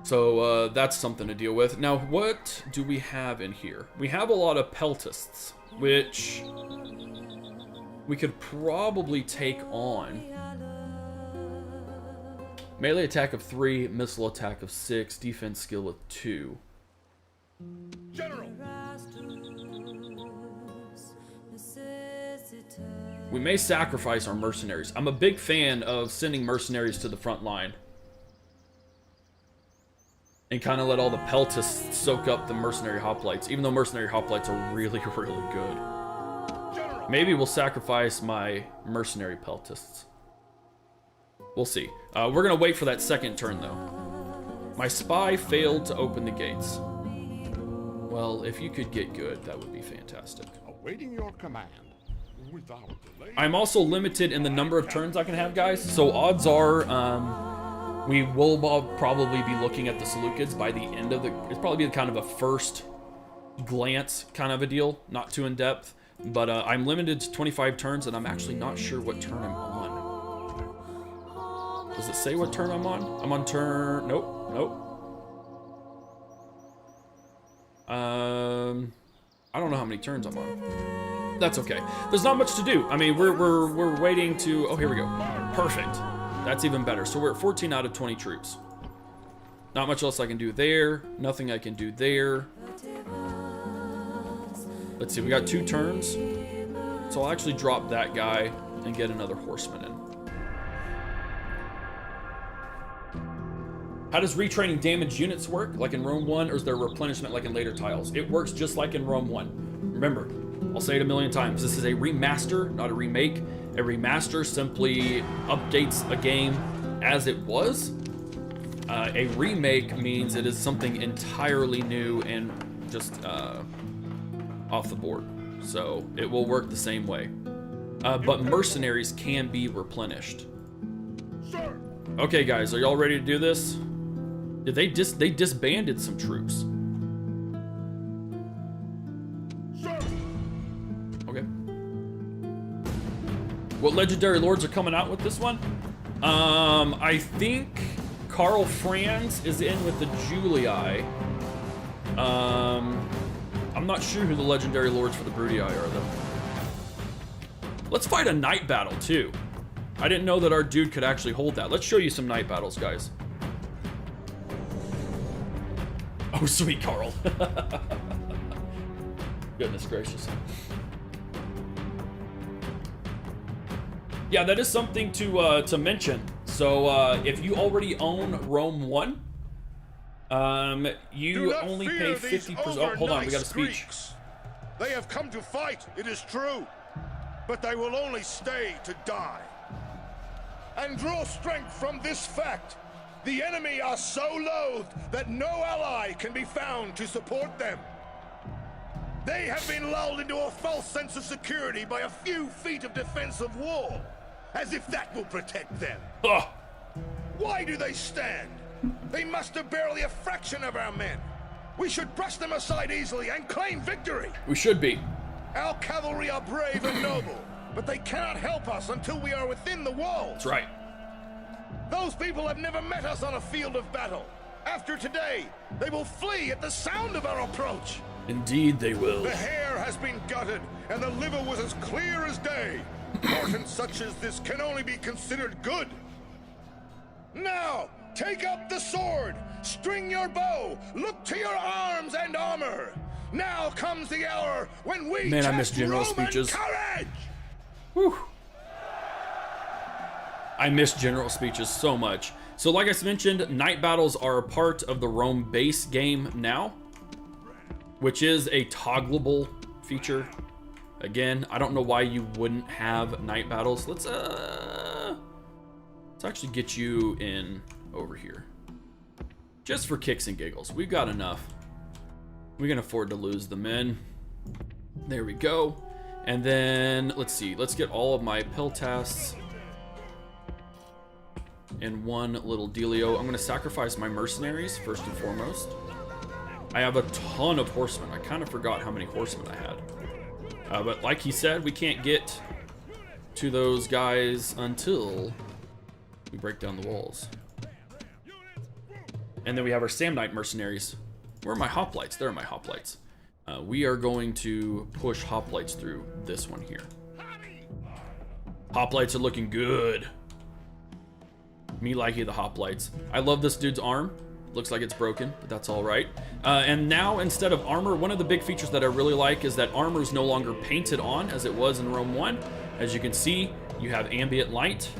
So that's something to deal with. Now, what do we have in here? We have a lot of peltists, which we could probably take on. Melee attack of 3, missile attack of 6, defense skill of 2. General! We may sacrifice our mercenaries. I'm a big fan of sending mercenaries to the front line. And kind of let all the peltists soak up the mercenary hoplites, even though mercenary hoplites are really, really good. Maybe we'll sacrifice my mercenary peltists. We'll see. We're gonna wait for that second turn, though. My spy failed to open the gates. Well, if you could get good, that would be fantastic. Awaiting your command. Without delay. I'm also limited in the number of turns I can have, guys. So odds are, we will probably be looking at the Seleucids by the end of the... It's probably be kind of a first glance kind of a deal, not too in depth. But I'm limited to 25 turns, and I'm actually not sure what turn I'm on. Does it say what turn I'm on? I'm on turn... Nope, nope. I don't know how many turns I'm on. That's okay. There's not much to do. I mean, we're waiting to... Oh, here we go. Perfect. That's even better. So we're at 14 out of 20 troops. Not much else I can do there. Nothing I can do there. Let's see. We got 2 turns. So I'll actually drop that guy and get another horseman in. How does retraining damaged units work? Like in Rome 1, or is there replenishment like in later tiles? It works just like in Rome 1. Remember, I'll say it a million times. This is a remaster, not a remake. A remaster simply updates a game as it was. A remake means it is something entirely new and just off the board. So it will work the same way. But mercenaries can be replenished. Sir. Okay, guys, are y'all ready to do this? They disbanded some troops. Sir. Okay. What legendary lords are coming out with this one? I think Karl Franz is in with the Julii. I'm not sure who the legendary lords for the Brudii are, though. Let's fight a night battle, too. I didn't know that our dude could actually hold that. Let's show you some night battles, guys. Oh, sweet Carl. Goodness gracious. Yeah, that is something to mention. So, if you already own Rome 1, you only pay 50%. Oh, hold on, we got a speech. Greeks. They have come to fight, it is true, but they will only stay to die. And draw strength from this fact. The enemy are so loathed that no ally can be found to support them. They have been lulled into a false sense of security by a few feet of defensive wall, as if that will protect them. Ugh. Why do they stand? They muster barely a fraction of our men. We should brush them aside easily and claim victory. We should be. Our cavalry are brave and noble, but they cannot help us until we are within the walls. That's right. Those people have never met us on a field of battle. After today, they will flee at the sound of our approach. Indeed they will. The hair has been gutted, and the liver was as clear as day. Morton such as this can only be considered good. Now, take up the sword, string your bow, look to your arms and armor. Now comes the hour when we Man, I miss test general Roman speeches. courage. Whew. I miss general speeches so much. So like I mentioned, night battles are a part of the Rome base game now, which is a toggleable feature. Again, I don't know why you wouldn't have night battles. Let's actually get you in over here. Just for kicks and giggles. We've got enough. We can afford to lose the men. There we go. And then, let's see. Let's get all of my pill tests in one little dealio. I'm going to sacrifice my mercenaries first and foremost. I have a ton of horsemen. I kind of forgot how many horsemen I had. But like he said, we can't get to those guys until we break down the walls. And then we have our Samnite mercenaries. Where are my hoplites? There are my hoplites. We are going to push hoplites through this one here. Hoplites are looking good. Me likey the hoplites. I love this dude's arm. Looks like it's broken, but that's all right. And now, instead of armor, one of the big features that I really like is that armor is no longer painted on as it was in Rome 1. As you can see, you have ambient light.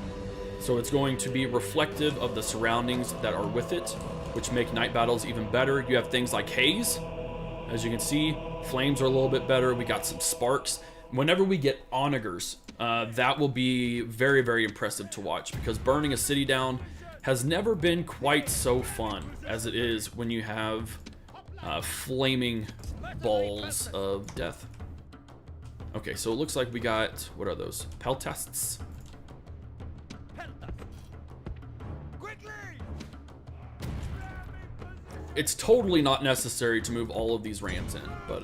So it's going to be reflective of the surroundings that are with it, which make night battles even better. You have things like haze. As you can see, flames are a little bit better. We got some sparks. Whenever we get onagers, that will be very, very impressive to watch, because burning a city down has never been quite so fun as it is when you have flaming balls of death. Okay, so it looks like we got, what are those? Peltests? It's totally not necessary to move all of these rams in, but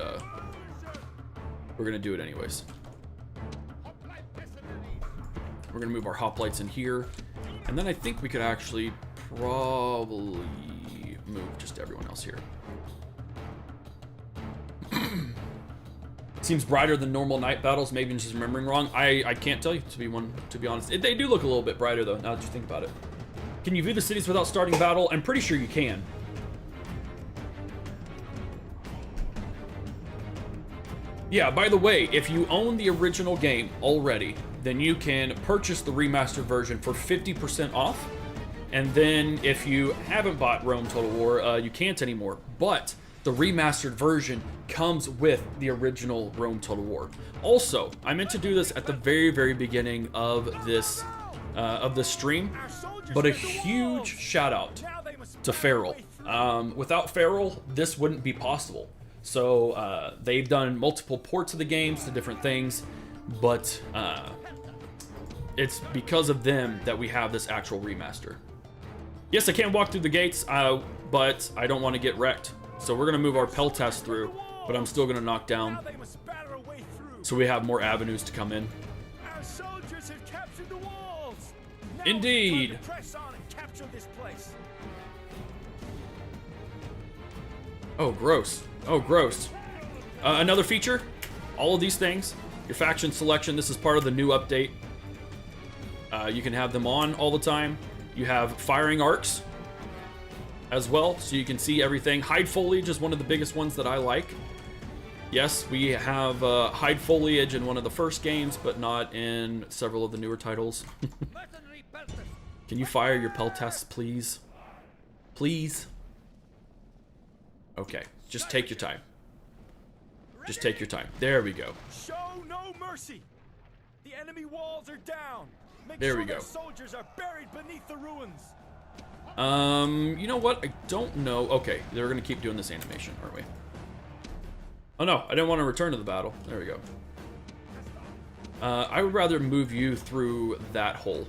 we're gonna do it anyways. We're gonna move our hoplites in here, and then I think we could actually probably move just everyone else here. Seems brighter than normal night battles. Maybe I'm just remembering wrong. I can't tell you, to be honest. They do look a little bit brighter though, now that you think about it. Can you view the cities without starting battle? I'm pretty sure you can. Yeah, by the way, if you own the original game already, then you can purchase the remastered version for 50% off. And then if you haven't bought Rome Total War, you can't anymore. But the remastered version comes with the original Rome Total War. Also, I meant to do this at the very, very beginning of this stream, but a huge shout out to Feral. Without Feral, this wouldn't be possible. So they've done multiple ports of the games to different things, but it's because of them that we have this actual remaster. Yes, I can walk through the gates, but I don't want to get wrecked. So we're going to move our Peltest through, but I'm still going to knock down so we have more avenues to come in. Our soldiers have captured the walls. Now Indeed. we're trying to press on and capture this place. Oh, gross. Oh, gross. Another feature, all of these things, your faction selection, this is part of the new update. You can have them on all the time. You have firing arcs as well, so you can see everything. Hide foliage is one of the biggest ones that I like. Yes, we have hide foliage in one of the first games, but not in several of the newer titles. Can you fire your Peltests, please? Please? Okay, just take your time. Just take your time. There we go. Show no mercy. The enemy walls are down. Make There sure we go. their soldiers are buried beneath the ruins. You know what? I don't know. Okay, they're gonna keep doing this animation, aren't we? Oh no, I didn't want to return to the battle. There we go. I would rather move you through that hole.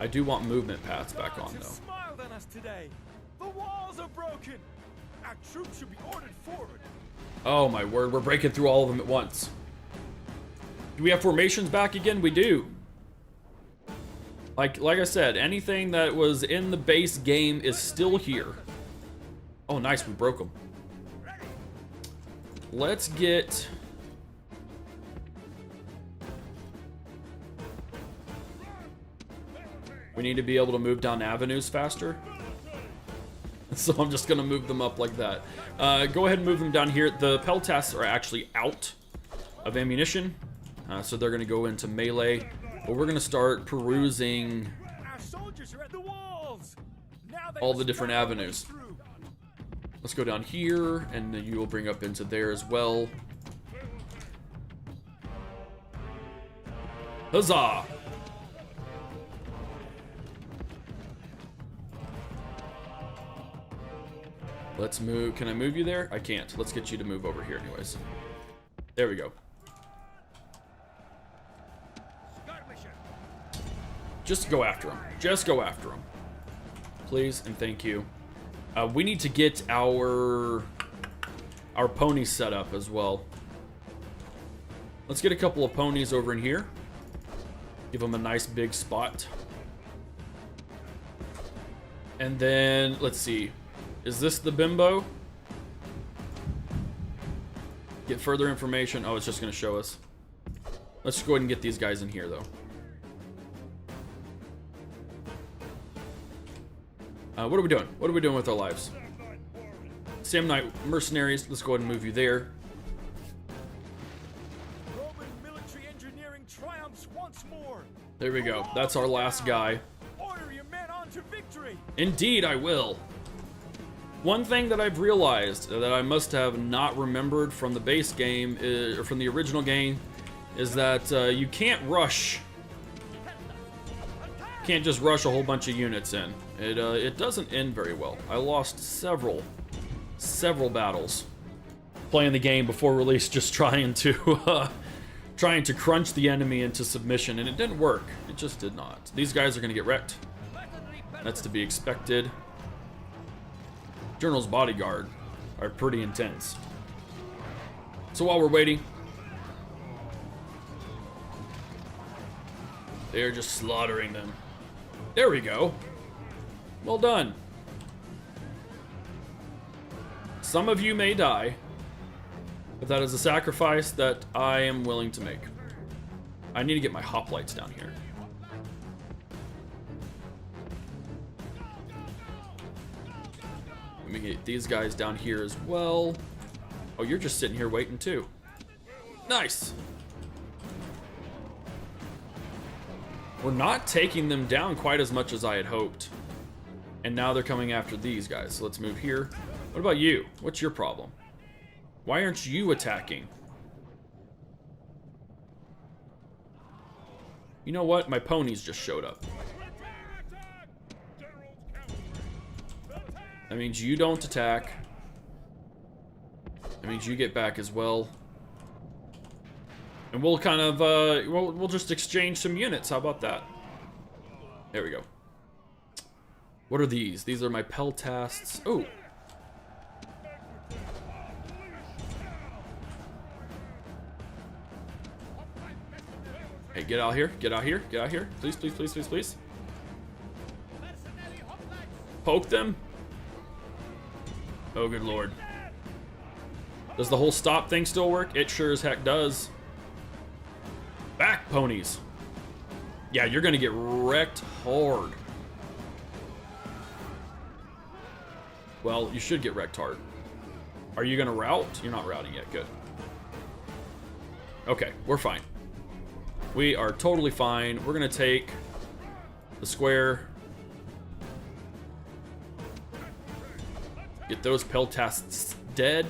I do want movement paths back on, though. Smiled on us today. The walls are broken. Our troops should be ordered forward. Oh my word, we're breaking through all of them at once. Do we have formations back again? We do. Like I said, anything that was in the base game is still here. Oh nice, we broke them. Let's get... We need to be able to move down avenues faster. So I'm just gonna move them up like that. Go ahead and move them down here. The Peltests are actually out of ammunition. So they're gonna go into melee. But we're gonna start perusing Our soldiers are at the walls. Now they all the must different find a way avenues. through. Let's go down here, and then you will bring up into there as well. Huzzah! Let's move. Can I move you there? I can't. Let's get you to move over here anyways. There we go. Just go after him. Just go after him. Please and thank you. We need to get our ponies set up as well. Let's get a couple of ponies over in here. Give them a nice big spot. And then, let's see. Is this the bimbo? Get further information. Oh, it's just going to show us. Let's go ahead and get these guys in here, though. What are we doing? What are we doing with our lives? Sam Knight Mercenaries. Let's go ahead and move you there. Roman military engineering triumphs once more. There we go. That's our last guy. Order your men on to victory. Indeed, I will. One thing that I've realized that I must have not remembered from the base game, or from the original game, is that you can't rush. Can't just rush a whole bunch of units in. It doesn't end very well. I lost several battles playing the game before release, just trying to crunch the enemy into submission, and it didn't work. It just did not. These guys are gonna get wrecked. That's to be expected. General's bodyguard are pretty intense. So while we're waiting, they're just slaughtering them. There we go. Well done. Some of you may die, but that is a sacrifice that I am willing to make. I need to get my hoplites down here. Let me get these guys down here as well. Oh, you're just sitting here waiting too. Nice. We're not taking them down quite as much as I had hoped. And now they're coming after these guys. So let's move here. What about you? What's your problem? Why aren't you attacking? You know what? My ponies just showed up. That means you don't attack. That means you get back as well. And we'll kind of, we'll just exchange some units. How about that? There we go. What are these? These are my peltasts. Oh. Hey, get out here. Get out here. Get out here. Please, please, please, please, please. Poke them. Oh, good lord. Does the whole stop thing still work? It sure as heck does. Back, ponies. Yeah, you're gonna get wrecked hard. Well, you should get wrecked hard. Are you gonna rout? You're not routing yet. Good. Okay, we're fine. We are totally fine. We're gonna take the square. Get those peltasts dead.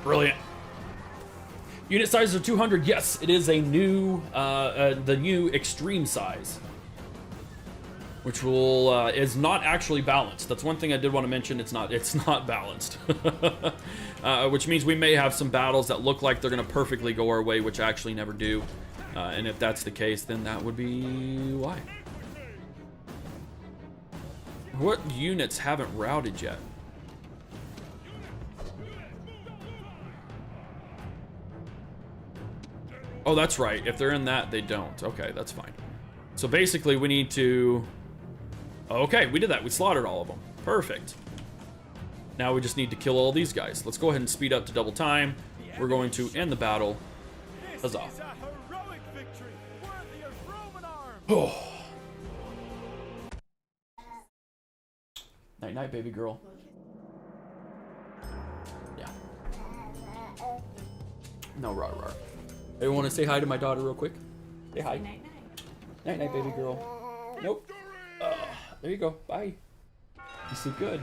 Brilliant. Unit sizes are 200. Yes, it is a new, the new extreme size, which will is not actually balanced. That's one thing I did want to mention. It's not balanced, which means we may have some battles that look like they're gonna perfectly go our way, which actually never do. And if that's the case, then that would be why. What units haven't routed yet? Oh, that's right. If they're in that, they don't. Okay, that's fine. So basically, we need to... Okay, we did that. We slaughtered all of them. Perfect. Now we just need to kill all these guys. Let's go ahead and speed up to double time. We're going to end the battle. Huzzah. This is a heroic victory, worthy of Roman arms. Oh. Night night, baby girl. Yeah. No, rah rah. Everyone want to say hi to my daughter real quick? Say hi. Night night. Night night, baby girl. Nope. There you go. Bye. You sleep good.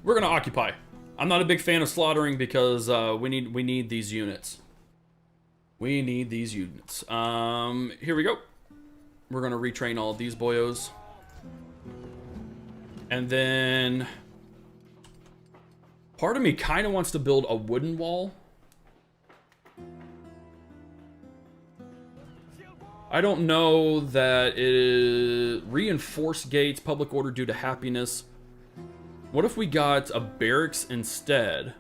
We're gonna occupy. I'm not a big fan of slaughtering because we need these units. We need these units. Here we go. We're gonna retrain all of these boyos. And then part of me kind of wants to build a wooden wall. I don't know that it reinforced gates, public order due to happiness. What if we got a barracks instead?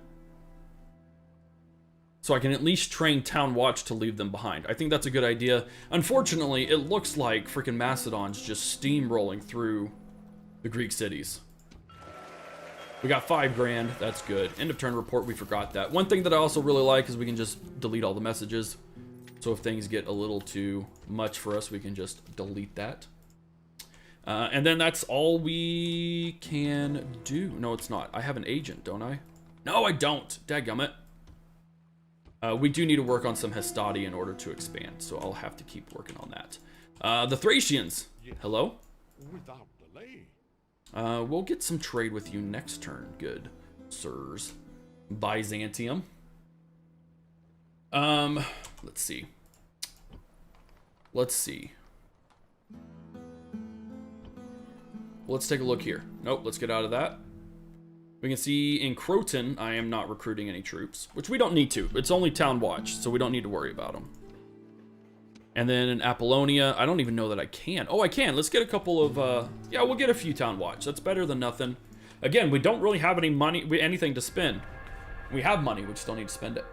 So I can at least train Town Watch to leave them behind. I think that's a good idea. Unfortunately, it looks like freaking Macedon's just steamrolling through the Greek cities. We got 5 grand, that's good. End of turn report, we forgot that. One thing that I also really like is we can just delete all the messages. So if things get a little too much for us, we can just delete that. And then that's all we can do. No, it's not. I have an agent, don't I? No, I don't. Dadgummit. We do need to work on some Hastati in order to expand, so I'll have to keep working on that. The Thracians. Hello? Without delay. We'll get some trade with you next turn, good sirs. Byzantium. Let's see. Let's see. Let's take a look here. Nope, let's get out of that. We can see in Croton, I am not recruiting any troops, which we don't need to. It's only Town Watch, so we don't need to worry about them. And then in Apollonia, I don't even know that I can. Oh, I can. Let's get a couple of, yeah, we'll get a few Town Watch. That's better than nothing. Again, we don't really have any money, anything to spend. We have money, we just don't need to spend it.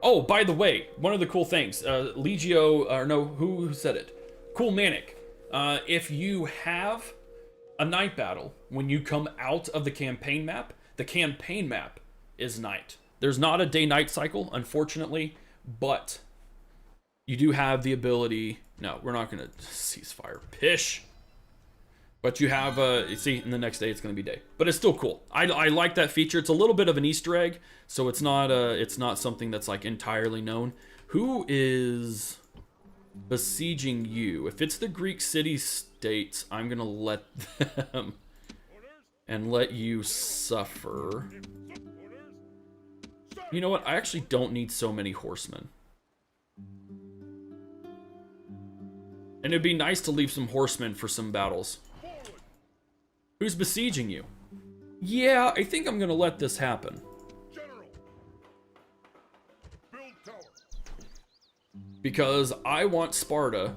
Oh, by the way, one of the cool things, Legio, or no, who said it? Cool Manic. If you have a night battle, when you come out of the campaign map is night. There's not a day-night cycle, unfortunately, but you do have the ability. No, we're not going to cease fire. Pish. But you have, see, in the next day it's going to be day. But it's still cool. I like that feature. It's a little bit of an Easter egg, so it's not something that's like entirely known. Who is besieging you? If it's the Greek city-states, I'm going to let them and let you suffer. You know what? I actually don't need so many horsemen. And it'd be nice to leave some horsemen for some battles. Who's besieging you? Yeah, I think I'm gonna let this happen. General. Build tower. Because I want Sparta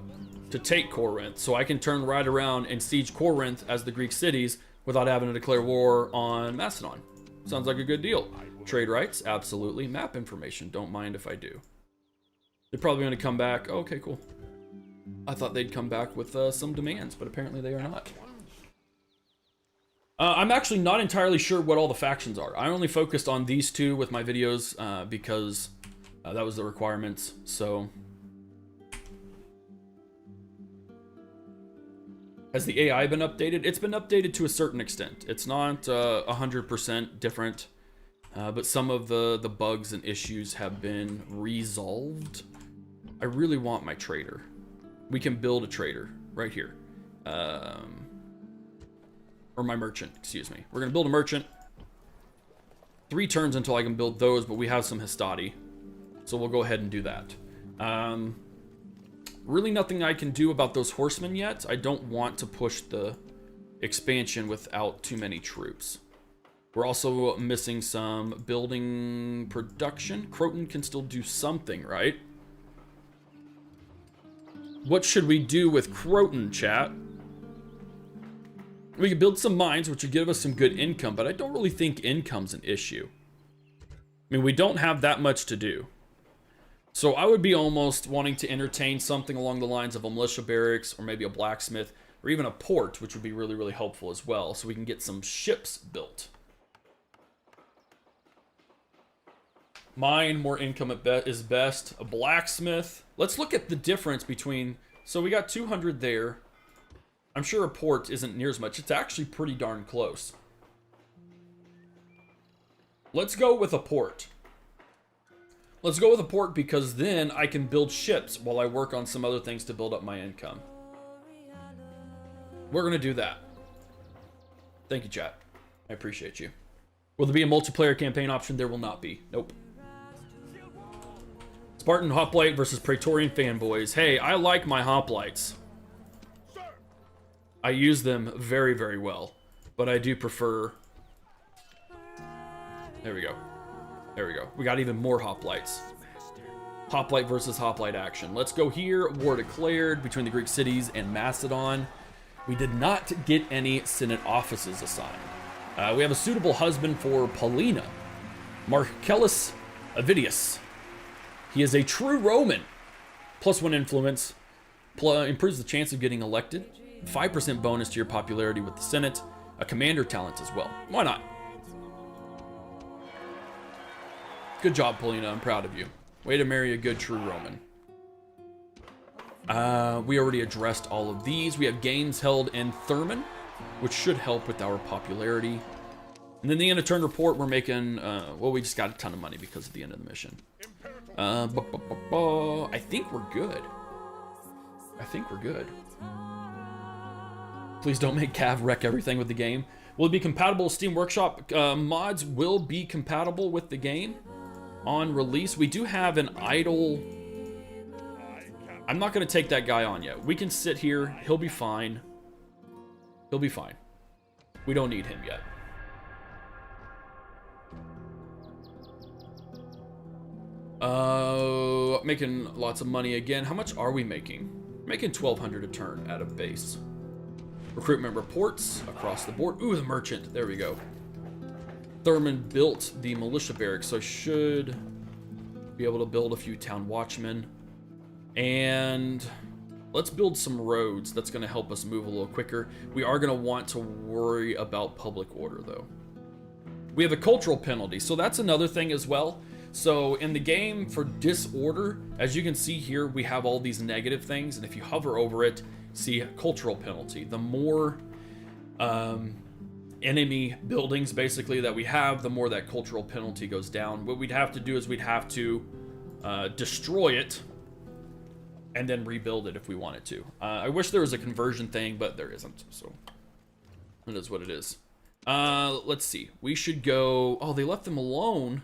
to take Corinth, so I can turn right around and siege Corinth as the Greek cities without having to declare war on Macedon. Sounds like a good deal. Trade rights, absolutely. Map information, don't mind if I do. They're probably gonna come back. Oh, okay, cool. I thought they'd come back with some demands, but apparently they are not. I'm actually not entirely sure what all the factions are. I only focused on these two with my videos because that was the requirements, so. Has the AI been updated? It's been updated to a certain extent. It's not 100% different, but some of the bugs and issues have been resolved. I really want my trader. We can build a trader right here. Or my merchant, excuse me. We're gonna build a merchant. 3 turns until I can build those, but we have some Hastati. So we'll go ahead and do that. Really nothing I can do about those horsemen yet. I don't want to push the expansion without too many troops. We're also missing some building production. Croton can still do something, right? What should we do with Croton, chat? We could build some mines, which would give us some good income, but I don't really think income's an issue. I mean, we don't have that much to do. So I would be almost wanting to entertain something along the lines of a militia barracks, or maybe a blacksmith, or even a port, which would be really, really helpful as well, so we can get some ships built. Mine, more income is best. A blacksmith. Let's look at the difference between... So we got 200 there. I'm sure a port isn't near as much. It's actually pretty darn close. Let's go with a port. Let's go with a port because then I can build ships while I work on some other things to build up my income. We're going to do that. Thank you, chat. I appreciate you. Will there be a multiplayer campaign option? There will not be. Nope. Spartan Hoplite versus Praetorian Fanboys. Hey, I like my hoplites. I use them very, very well. But I do prefer... There we go. There we go. We got even more hoplites. Hoplite versus hoplite action. Let's go here. War declared between the Greek cities and Macedon. We did not get any Senate offices assigned. We have a suitable husband for Paulina. Marcellus Avidius. He is a true Roman. +1 influence. Improves the chance of getting elected. 5% bonus to your popularity with the Senate. A commander talent as well. Why not? Good job, Paulina. I'm proud of you. Way to marry a good true Roman. We already addressed all of these. We have games held in Thurman, which should help with our popularity. And then the end of turn report, we're making, well, we just got a ton of money because of the end of the mission. I think we're good. I think we're good. Please don't make Cav wreck everything with the game. Will it be compatible with Steam Workshop? Mods will be compatible with the game on release. We do have an idle... I'm not going to take that guy on yet. We can sit here. He'll be fine. He'll be fine. We don't need him yet. Making lots of money again. How much are we making? Making 1,200 a turn at a base. Recruitment reports across the board. Ooh, the merchant. There we go. Thurman built the militia barracks, so I should be able to build a few town watchmen. And let's build some roads. That's going to help us move a little quicker. We are going to want to worry about public order, though. We have a cultural penalty, so that's another thing as well. So in the game for disorder, as you can see here, we have all these negative things, and if you hover over it, see cultural penalty. The more enemy buildings basically that we have, the more that cultural penalty goes down. What we'd have to do is we'd have to destroy it and then rebuild it if we wanted to. I wish there was a conversion thing, but there isn't, so it is what it is. Let's see. We should go... Oh, they left them alone.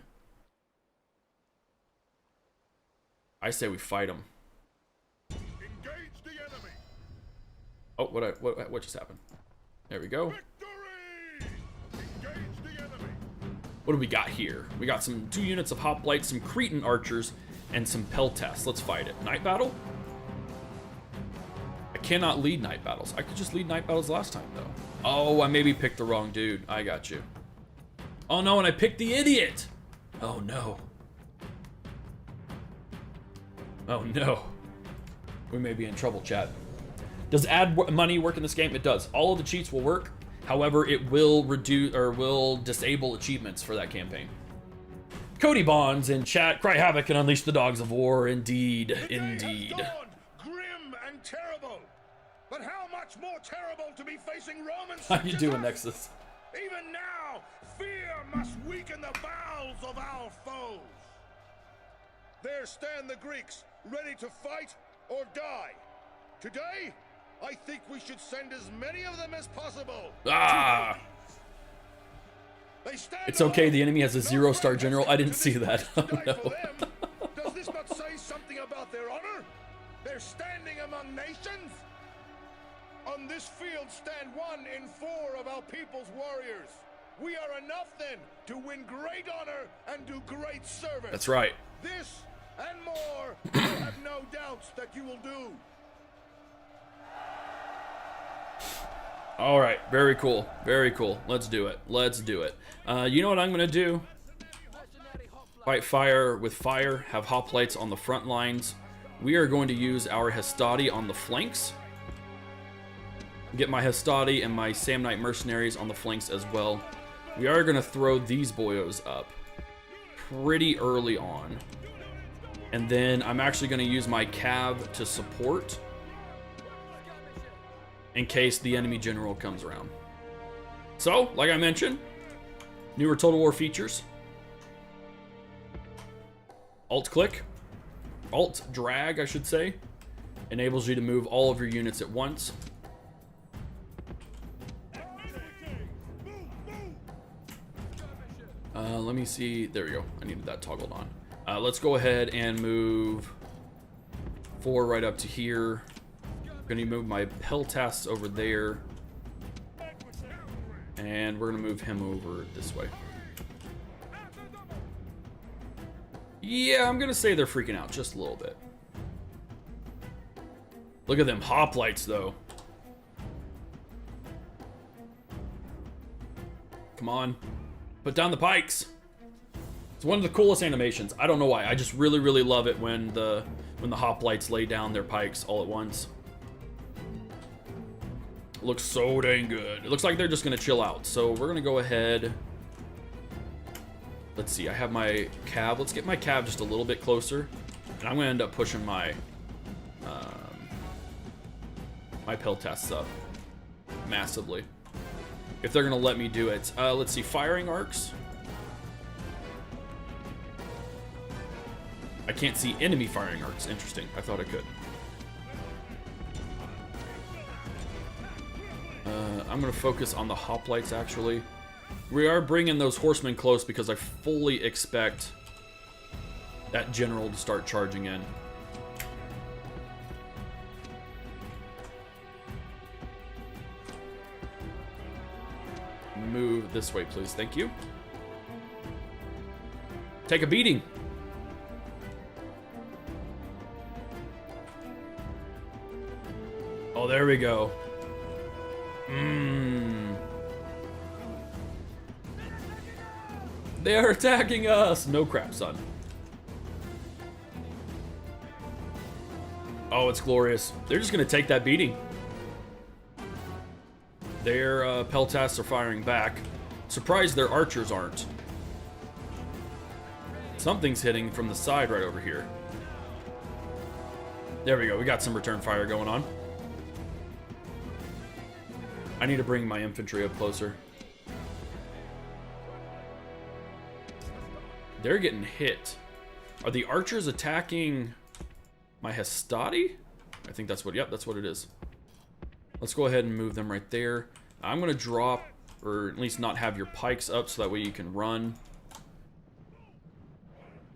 I say we fight them. Engage the enemy. Oh, what just happened? There we go. Victory! Engage the enemy. What do we got here? We got 2 units of hoplites, some Cretan archers, and some peltasts. Let's fight it. Night battle? I cannot lead night battles. I could just lead night battles last time, though. Oh, I maybe picked the wrong dude. I got you. Oh, no, and I picked the idiot. Oh, no. Oh, no. We may be in trouble, chat. Does add money work in this game? It does. All of the cheats will work. However, it will reduce or will disable achievements for that campaign. Cody Bonds in chat. Cry havoc and unleash the dogs of war. Indeed. Indeed. Dawned, grim and terrible. But how much more terrible to be facing Romans? How you doing, Nexus? Even now, fear must weaken the bowels of our foes. There stand the Greeks, ready to fight or die. Today, I think we should send as many of them as possible. Ah! It's okay, the enemy has a 0-star general. I didn't see that. Oh, no. Does this not say something about their honor? They're standing among nations? On this field stand 1 in 4 of our people's warriors. We are enough then to win great honor and do great service. That's right. This and more, I have no doubts that you will do. All right, very cool, very cool. Let's do it. Let's do it. You know what I'm gonna do? Fight fire with fire. Have hoplites on the front lines. We are going to use our Hastati on the flanks. Get my Hastati and my Samnite mercenaries on the flanks as well. We are gonna throw these boyos up pretty early on. And then I'm actually going to use my cav to support. in case the enemy general comes around. So, like I mentioned, newer Total War features. Alt-click, Alt-drag, I should say, enables you to move all of your units at once. Let me see. There we go. I needed that toggled on. Let's go ahead and move 4 right up to here. I'm going to move my Peltas over there. And we're going to move him over this way. Yeah, I'm going to say they're freaking out just a little bit. Look at them hoplites, though. Come on. Put down the pikes. It's one of the coolest animations. I don't know why. I just really, really love it when the hoplites lay down their pikes all at once. It looks so dang good. It looks like they're just going to chill out. So we're going to go ahead. Let's see. I have my cab. Let's get my cab just a little bit closer. And I'm going to end up pushing my my Peltas up massively. If they're going to let me do it. Let's see. Firing arcs. I can't see enemy firing arcs. Interesting. I thought I could. I'm going to focus on the hoplites, actually. We are bringing those horsemen close because I fully expect that general to start charging in. Move this way, please. Thank you. Take a beating. Oh, there we go. They are attacking us! No crap, son. Oh, it's glorious. They're just gonna take that beating. Their Peltas are firing back. Surprised their archers aren't. Something's hitting from the side right over here. There we go. We got some return fire going on. I need to bring my infantry up closer. They're getting hit. Are the archers attacking my Hastati? I think that's what, yep, that's what it is. Let's go ahead and move them right there. I'm going to drop, or at least not have your pikes up so that way you can run.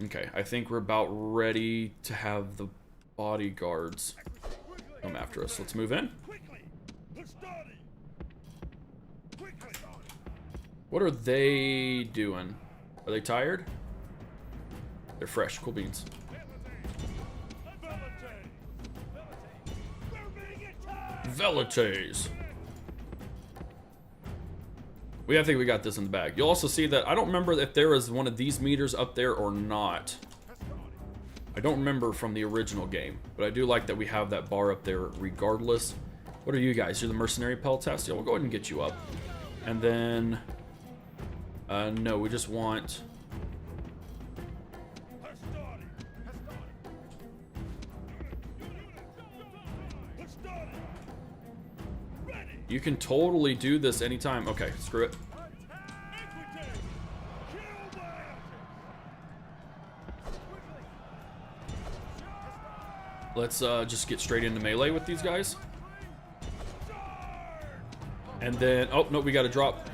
Okay, I think we're about ready to have the bodyguards come after us. Let's move in. What are they doing? Are they tired? They're fresh. Cool beans. Velites. I think we got this in the bag. You'll also see that I don't remember if there was one of these meters up there or not. I don't remember from the original game, but I do like that we have that bar up there regardless. What are you guys? You're the mercenary Peltas? Yeah, we'll go ahead and get you up. And then... no, we just want... You can totally do this anytime. Okay, screw it. Let's just get straight into melee with these guys. And then, oh, no, we got to drop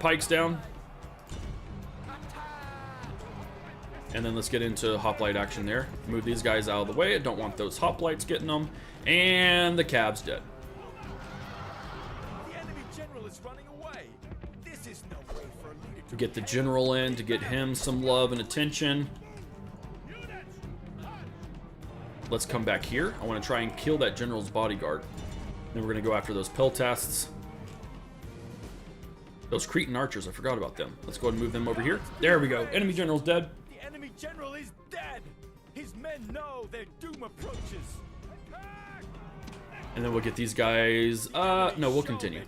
pikes down. And then let's get into hoplite action there. Move these guys out of the way. I don't want those hoplites getting them. And the cab's dead. The enemy general is running away. This is no way for a leader to Get the general in to get him some love and attention. Let's come back here. I want to try and kill that general's bodyguard. Then we're going to go after those Peltasts. Those Cretan archers, I forgot about them. Let's go ahead and move them over here. There we go. Enemy general's dead. The enemy general is dead. His men know their doom approaches. And then we'll get these guys. No, we'll continue.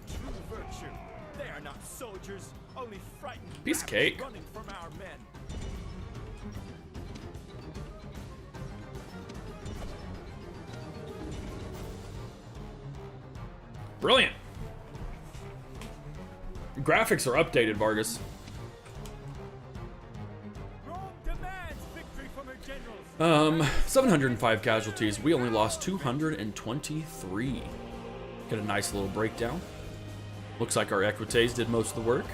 They are not soldiers, only frightened Piece of rabbits cake. running from our men. Brilliant. Graphics are updated, Vargas. Rome demands victory from her generals. 705 casualties. We only lost 223. Get a nice little breakdown. Looks like our Equites did most of the work.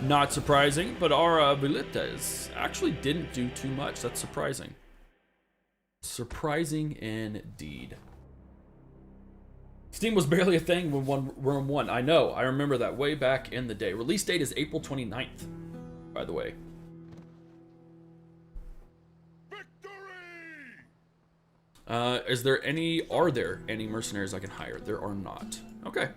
Not surprising, but our Velites actually didn't do too much. That's surprising. Surprising indeed. Steam was barely a thing when Rome won. I know. I remember that way back in the day. Release date is April 29th, by the way. Are there any mercenaries I can hire? There are not. Okay.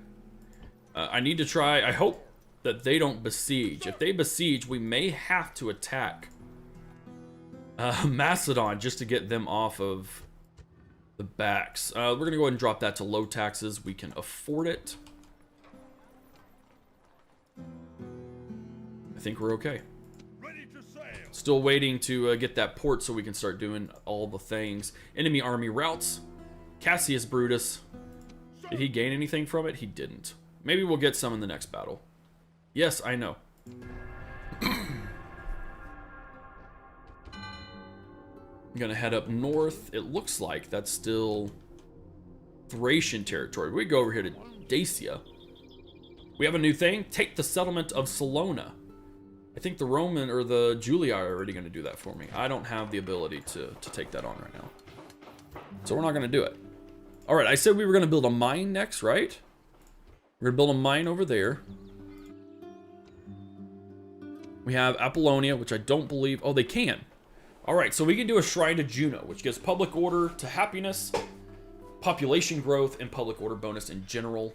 I need to try. I hope that they don't besiege. If they besiege, we may have to attack Macedon just to get them off of the backs. We're going to go ahead and drop that to low taxes. We can afford it. I think we're okay. Still waiting to get that port so we can start doing all the things. Enemy army routes. Cassius Brutus. Did he gain anything from it? He didn't. Maybe we'll get some in the next battle. Yes, I know. I'm gonna head up north. It looks like that's still Thracian territory. We go over here to Dacia. We have a new thing. Take the settlement of Salona. I think the Roman or the Julia are already gonna do that for me. I don't have the ability to take that on right now. So we're not gonna do it. All right, I said we were gonna build a mine next, right? We're gonna build a mine over there. We have Apollonia, which I don't believe... Oh, they can. All right, so we can do a Shrine to Juno, which gives public order to happiness, population growth, and public order bonus in general.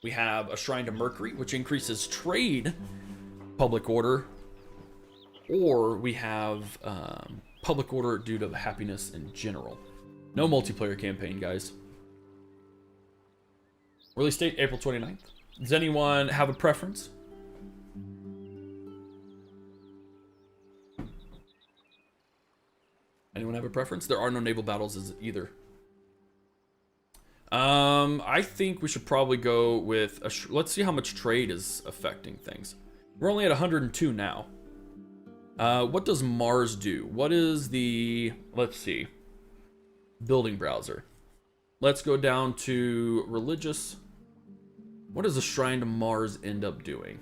We have a Shrine to Mercury, which increases trade, public order, or we have public order due to happiness in general. No multiplayer campaign, guys. Release date, April 29th. Does anyone have a preference? Anyone have a preference? There are no naval battles either. I think we should probably go with let's see how much trade is affecting things. We're only at 102 now. What does Mars do? What is the, let's see, building browser. Let's go down to religious. What does the Shrine to Mars end up doing?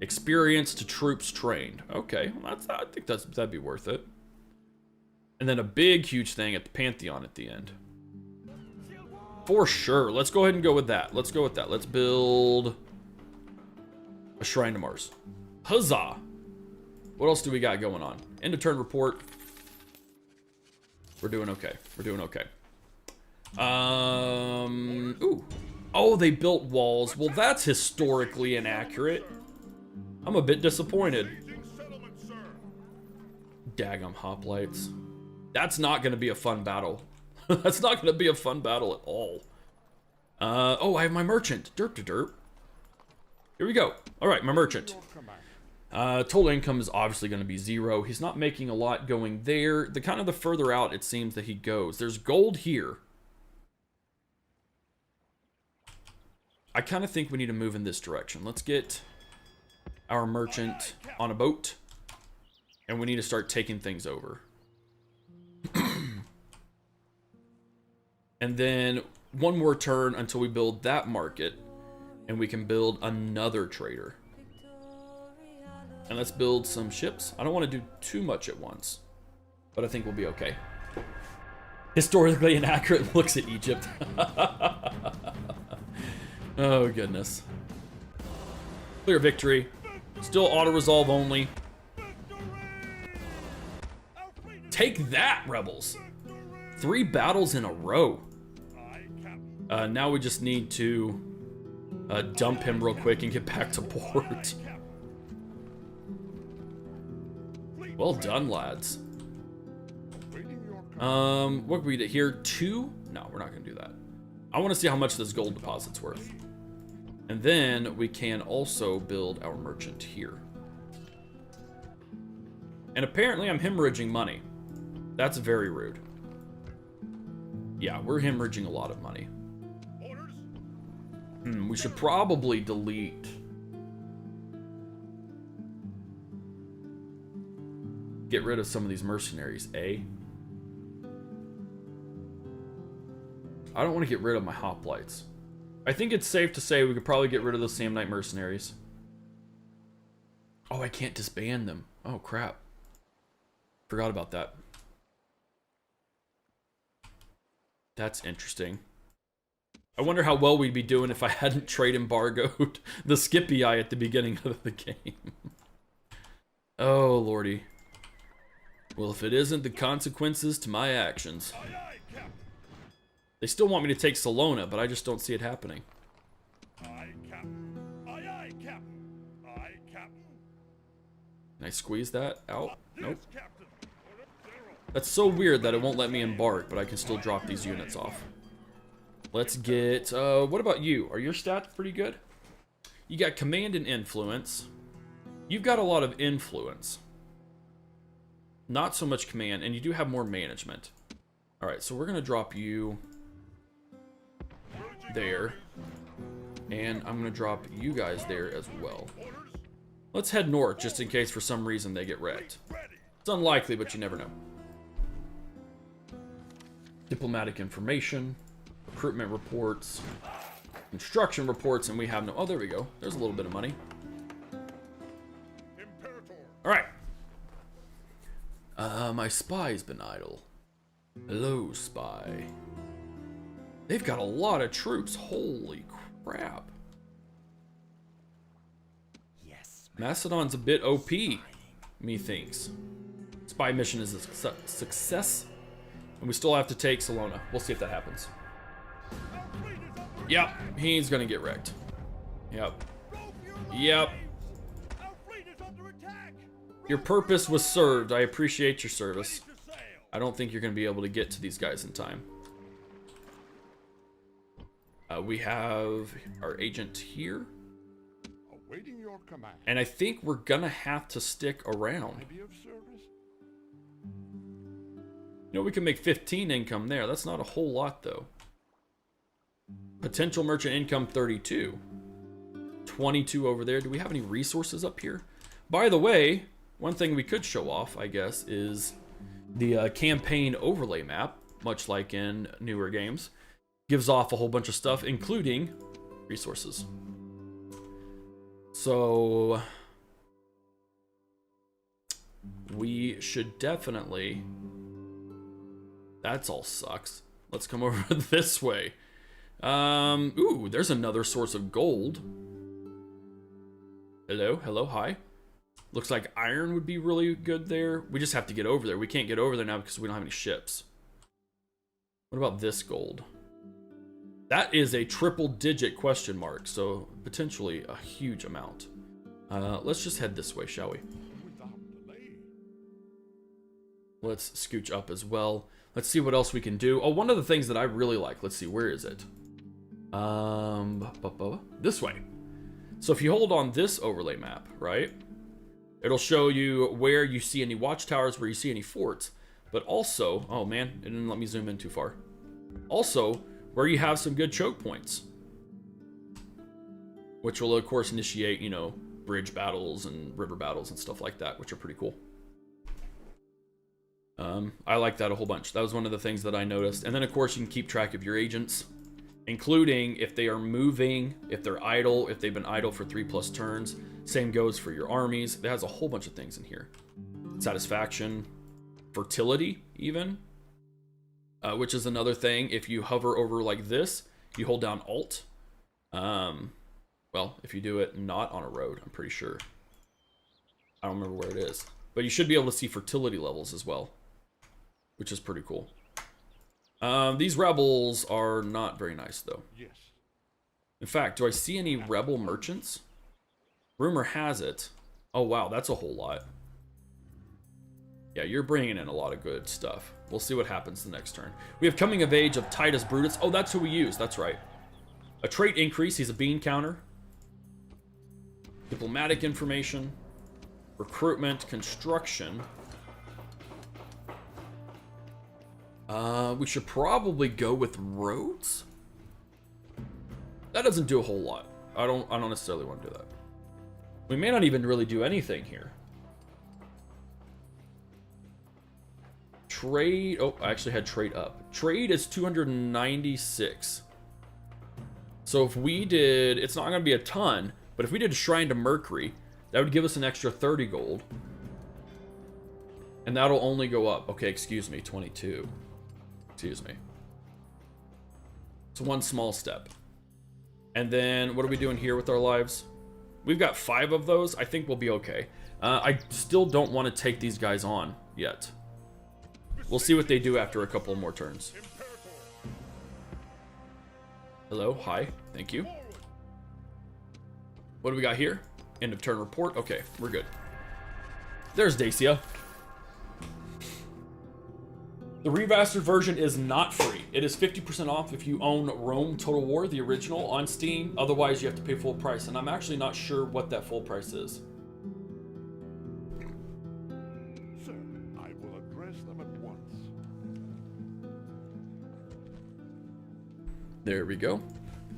Experience to troops trained. Okay, well I think that'd be worth it. And then a big, huge thing at the Pantheon at the end. For sure. Let's go ahead and go with that. Let's go with that. Let's build a Shrine to Mars. Huzzah! What else do we got going on? End of turn report. We're doing okay. We're doing okay. Ooh. Oh, they built walls. Well, that's historically inaccurate. I'm a bit disappointed. Daggum hoplites. That's not going to be a fun battle. That's not going to be a fun battle at all. Oh, I have my merchant. Derp to derp. Here we go. All right, my merchant. Total income is obviously going to be 0. He's not making a lot going there. The kind of the further out it seems that he goes. There's gold here. I kind of think we need to move in this direction. Let's get our merchant on a boat. And we need to start taking things over. And then one more turn until we build that market. And we can build another trader. And let's build some ships. I don't want to do too much at once. But I think we'll be okay. Historically inaccurate looks at Egypt. Oh, goodness. Clear victory. Still auto-resolve only. Take that, rebels. 3 battles in a row. Now we just need to dump him real quick and get back to port. Well done, lads. What we did here? 2? No, we're not gonna do that. I want to see how much this gold deposit's worth. And then we can also build our merchant here. And apparently I'm hemorrhaging money. That's very rude. Yeah, we're hemorrhaging a lot of money. We should probably delete. Get rid of some of these mercenaries, eh? I don't want to get rid of my hoplites. I think it's safe to say we could probably get rid of those Samnite mercenaries. Oh, I can't disband them. Oh, crap. Forgot about that. That's interesting. I wonder how well we'd be doing if I hadn't trade embargoed the Scipii at the beginning of the game. Oh, lordy. Well, if it isn't the consequences to my actions. They still want me to take Salona, but I just don't see it happening. Aye, Captain. Aye, aye, Captain. Aye, Captain. Can I squeeze that out? Nope. Captain. That's so weird that it won't let me embark, but I can still drop these units off. Let's get, what about you? Are your stats pretty good? You got command and influence. You've got a lot of influence. Not so much command, and you do have more management. Alright, so we're going to drop you there. And I'm going to drop you guys there as well. Let's head north, just in case for some reason they get wrecked. It's unlikely, but you never know. Diplomatic information, recruitment reports, construction reports, and we have no... Oh, there we go. There's a little bit of money. Alright. My spy's been idle. Hello, spy. They've got a lot of troops. Holy crap. Yes. Macedon's a bit OP, methinks. Spy mission is a success. And we still have to take Salona. We'll see if that happens. Yep, he's gonna get wrecked. Yep. Yep. Your purpose was served. I appreciate your service. I don't think you're gonna be able to get to these guys in time. We have our agent here. Awaiting your command. And I think we're gonna have to stick around. Be of service? You know, we can make 15 income there. That's not a whole lot, though. Potential merchant income, 32. 22 over there. Do we have any resources up here? By the way, one thing we could show off, I guess, is the campaign overlay map, much like in newer games. Gives off a whole bunch of stuff, including resources. So we should definitely... That's all sucks. Let's come over this way. Ooh, there's another source of gold. Hello, hello, hi. Looks like iron would be really good there. We just have to get over there. We can't get over there now because we don't have any ships. What about this gold? That is a triple-digit question mark, so potentially a huge amount. Let's just head this way, shall we? Let's scooch up as well. Let's see what else we can do. Oh, one of the things that I really like. Let's see, where is it? This way. So if you hold on this overlay map, right? It'll show you where you see any watchtowers, where you see any forts. But also, oh man, it didn't let me zoom in too far. Also, where you have some good choke points. Which will, of course, initiate, you know, bridge battles and river battles and stuff like that, which are pretty cool. I like that a whole bunch. That was one of the things that I noticed. And then, of course, you can keep track of your agents, including if they are moving, if they're idle, if they've been idle for 3+ turns. Same goes for your armies. It has a whole bunch of things in here. Satisfaction, fertility, even. Which is another thing. If you hover over like this, you hold down Alt. Well, if you do it not on a road, I'm pretty sure. I don't remember where it is. But you should be able to see fertility levels as well, which is pretty cool. These rebels are not very nice, though. Yes. In fact, do I see any rebel merchants? Rumor has it. Oh, wow, that's a whole lot. Yeah, you're bringing in a lot of good stuff. We'll see what happens the next turn. We have Coming of Age of Titus Brutus. Oh, that's who we use. That's right. A trait increase. He's a bean counter. Diplomatic information. Recruitment. Construction. We should probably go with roads. That doesn't do a whole lot. I don't necessarily want to do that. We may not even really do anything here. Trade. Oh, I actually had trade up. Trade is 296. So if we did, it's not going to be a ton, but if we did Shrine to Mercury, that would give us an extra 30 gold. And that'll only go up. Okay, excuse me, 22. Excuse me. It's one small step. And then what are we doing here with our lives? We've got 5 of those. I think we'll be okay. I still don't want to take these guys on yet. We'll see what they do after a couple more turns. Hello, hi, thank you. What do we got here? End of turn report. Okay, we're good. There's Dacia. The remastered version is not free. It is 50% off if you own Rome Total War, the original, on Steam. Otherwise, you have to pay full price, and I'm actually not sure what that full price is. Sir, I will address them at once. There we go.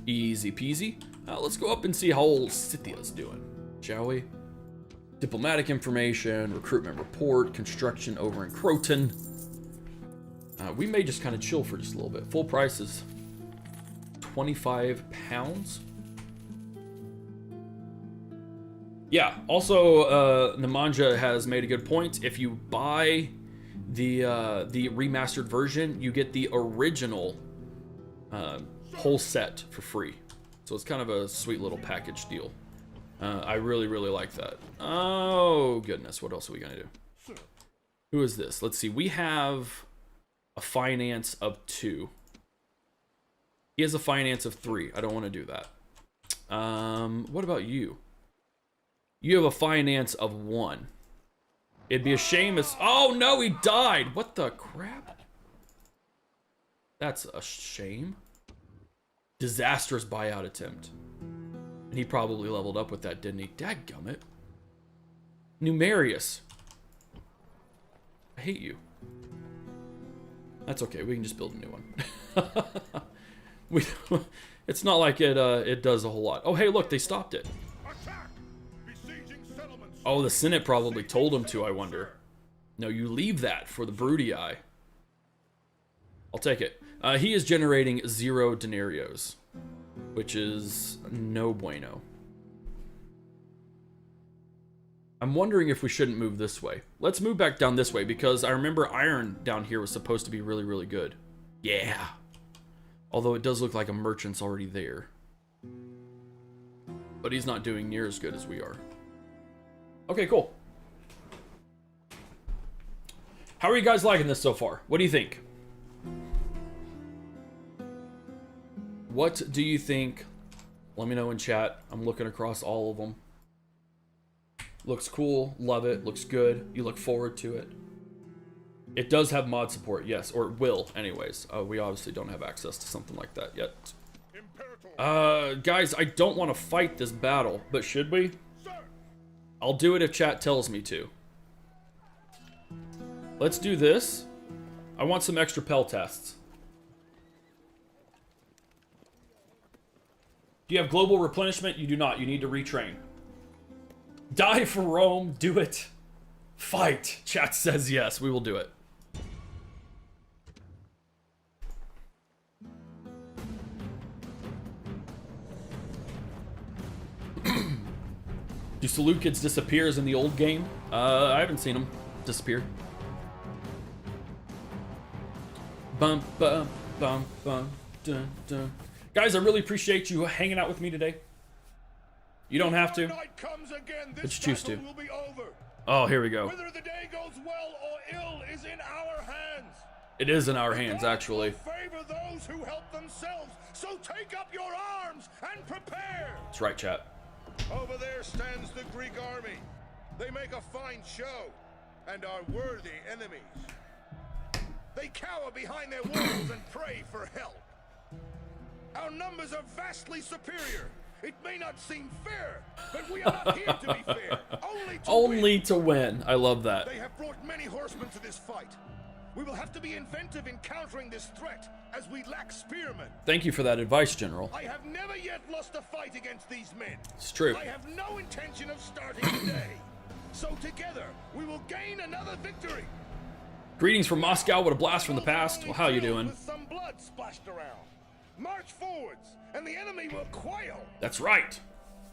Easy peasy. Let's go up and see how old Scythia's doing, shall we? Diplomatic information, recruitment report, construction over in Croton. We may just kind of chill for just a little bit. Full price is 25 pounds. Yeah, also, Nemanja has made a good point. If you buy the remastered version, you get the original whole set for free. So it's kind of a sweet little package deal. I really, really like that. Oh, goodness. What else are we going to do? Who is this? Let's see. We have a finance of 2. He has a finance of 3. I don't want to do that. What about you? You have a finance of 1. It'd be a shame as... Oh, no, he died. What the crap? That's a shame. Disastrous buyout attempt. And he probably leveled up with that, didn't he? Dadgummit. Numerius. I hate you. That's okay. We can just build a new one. It's not like it does a whole lot. Oh, hey, look, they stopped it. Oh, the Senate probably told him to, I wonder. No, you leave that for the Brudii. I'll take it. He is generating 0 denarios, which is no bueno. I'm wondering if we shouldn't move this way. Let's move back down this way, because I remember iron down here was supposed to be really, really good. Yeah. Although it does look like a merchant's already there. But he's not doing near as good as we are. Okay, cool. How are you guys liking this so far? What do you think? What do you think? Let me know in chat. I'm looking across all of them. Looks cool. Love it. Looks good. You look forward to it. It does have mod support, yes. Or it will, anyways. We obviously don't have access to something like that yet. Guys, I don't want to fight this battle, but should we? I'll do it if chat tells me to. Let's do this. I want some extra Pell tests. Do you have global replenishment? You do not. You need to retrain. Die for Rome. Do it. Fight. Chat says yes. We will do it. Do Seleucids disappears in the old game? I haven't seen them disappear. Bum, bum, bum, bum, dun, dun. Guys, I really appreciate you hanging out with me today. You don't have to, but you choose to. Oh, here we go. Whether the day goes well or ill is in our hands. It is in our hands, actually. Favor those who help themselves. So take up your arms and prepare. That's right, chat. Over there stands the Greek army. They make a fine show and are worthy enemies. They cower behind their walls and pray for help. Our numbers are vastly superior. It may not seem fair, but we are not here to be fair. Only to win. To win. I love that. They have brought many horsemen to this fight. We will have to be inventive in countering this threat, as we lack spearmen. Thank you for that advice, General. I have never yet lost a fight against these men. It's true. I have no intention of starting today. So together, we will gain another victory. Greetings from Moscow. What a blast from the past. Well, how you Filled doing? With some blood splashed around. March forwards, and the enemy will quail. That's right.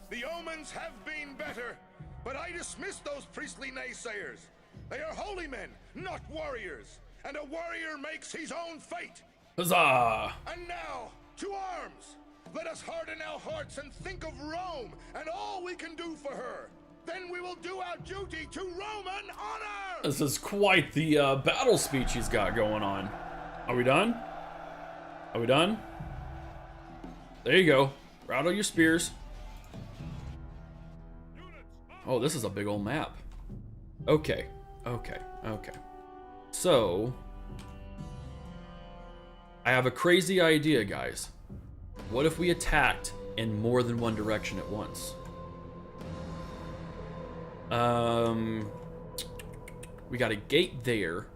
The omens have been better, but I dismiss those priestly naysayers. They are holy men, not warriors, and a warrior makes his own fate. Huzzah! And now, to arms! Let us harden our hearts and think of Rome and all we can do for her. Then we will do our duty to Roman honor! This is quite the battle speech he's got going on. Are we done? Are we done? There you go. Rattle your spears. Oh, this is a big old map. Okay, okay, okay. So, I have a crazy idea, guys. What if we attacked in more than one direction at once? We got a gate there.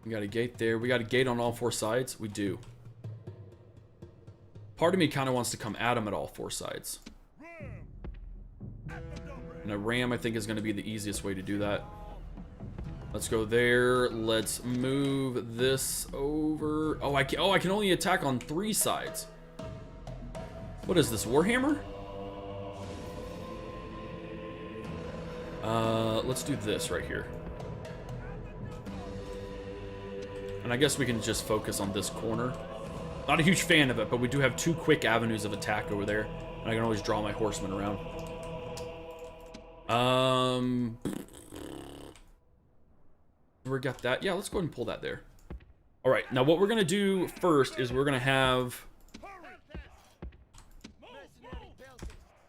We got a gate there. We got a gate on all four sides. We do. Part of me kind of wants to come at him at all four sides. And a ram, I think, is going to be the easiest way to do that. Let's go there. Let's move this over. Oh, I can only attack on 3 sides. What is this, Warhammer? Let's do this right here. And I guess we can just focus on this corner. Not a huge fan of it, but we do have 2 quick avenues of attack over there. And I can always draw my horsemen around. We got that. Yeah, let's go ahead and pull that there. All right, now what we're gonna do first is we're gonna have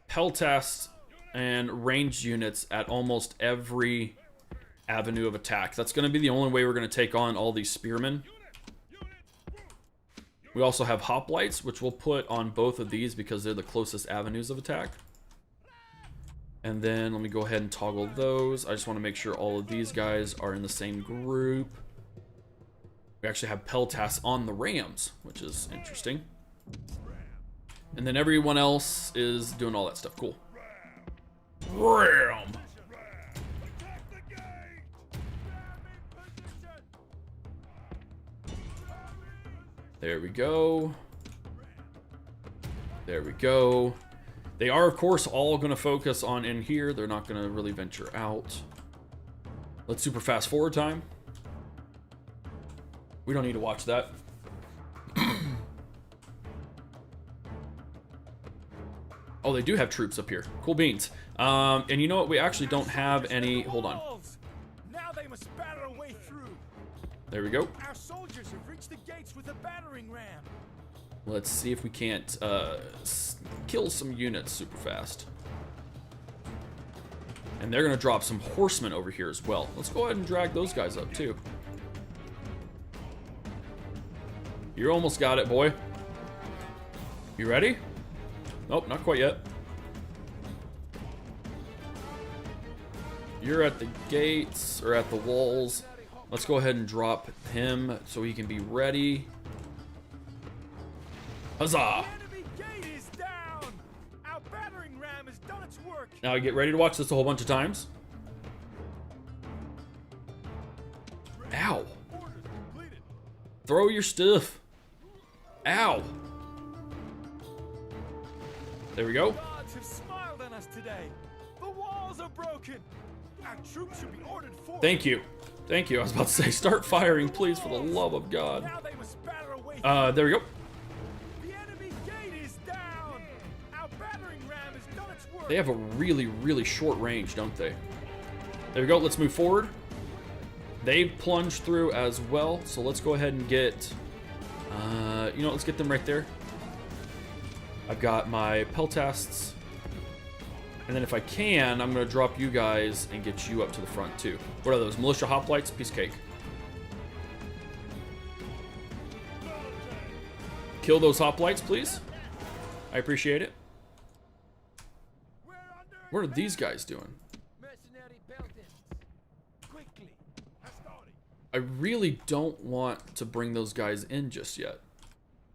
peltasts and ranged units at almost every avenue of attack. That's gonna be the only way we're gonna take on all these spearmen. We also have hoplites, which we'll put on both of these because they're the closest avenues of attack. And then let me go ahead and toggle those. I just want to make sure all of these guys are in the same group. We actually have peltasts on the rams, which is interesting. And then everyone else is doing all that stuff. Cool. Ram! There we go. There we go. They are, of course, all going to focus on in here. They're not going to really venture out. Let's super fast forward time. We don't need to watch that. Oh, they do have troops up here. Cool beans. And you know what? We actually don't have any... Hold on. Now they must batter a way through. There we go. Our soldiers have reached the gates with a battering ram. Let's see if we can't kill some units super fast. And they're going to drop some horsemen over here as well. Let's go ahead and drag those guys up too. You almost got it, boy. You ready? Nope, not quite yet. You're at the gates, or at the walls. Let's go ahead and drop him so he can be ready. Huzzah! The enemy gate is down. Our battering ram has done its work. Now get ready to watch this a whole bunch of times. Ow. Orders completed. Throw your stuff. Ow. There we go. Gods have smiled on us today. The walls are broken. Our troops should be ordered forward. Thank you. Thank you. I was about to say, start firing, please, for the love of God. Now they must batter away. There we go. The enemy gate is down. Our battering ram has done its work. They have a really, really short range, don't they? There we go. Let's move forward. They've plunged through as well, so let's go ahead and get... you know, let's get them right there. I've got my peltasts. And then if I can, I'm going to drop you guys and get you up to the front too. What are those? Militia hoplites? Piece of cake. Kill those hoplites, please. I appreciate it. What are these guys doing? Mercenary Beltons. I really don't want to bring those guys in just yet.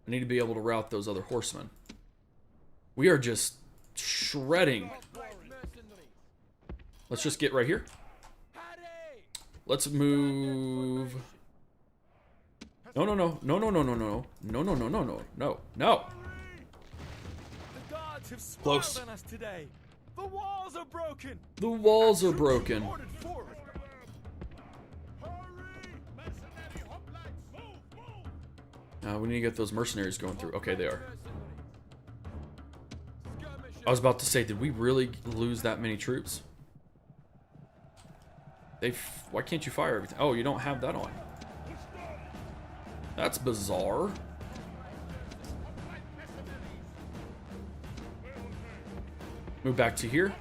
I need to be able to route those other horsemen. We are just shredding. Let's just get right here. Let's move. No, no, no, no, no, no, no, no, no, no, no, no, no, no, no. The gods have smiled Close. on us today. The walls are broken. The walls are Troops broken. ordered forward. We need to get those mercenaries going through. Okay, they are. I was about to say, did we really lose that many troops? Why can't you fire everything? Oh, you don't have that on. That's bizarre. Move back to here.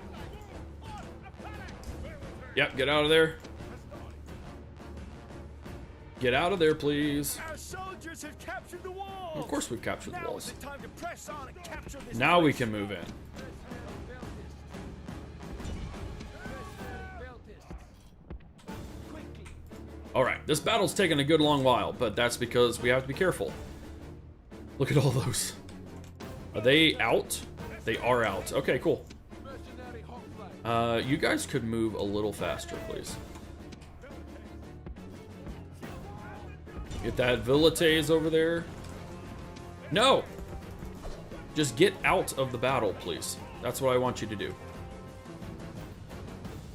Yep, get out of there. Get out of there, please. Our soldiers have captured the walls. Of course we've captured the Now is walls. the time to press on and capture this Now we place. can move in. Alright, this battle's taken a good long while, but that's because we have to be careful. Look at all those. Are they out? They are out. Okay, cool. You guys could move a little faster, please. Get that Vilites over there. No! Just get out of the battle, please. That's what I want you to do.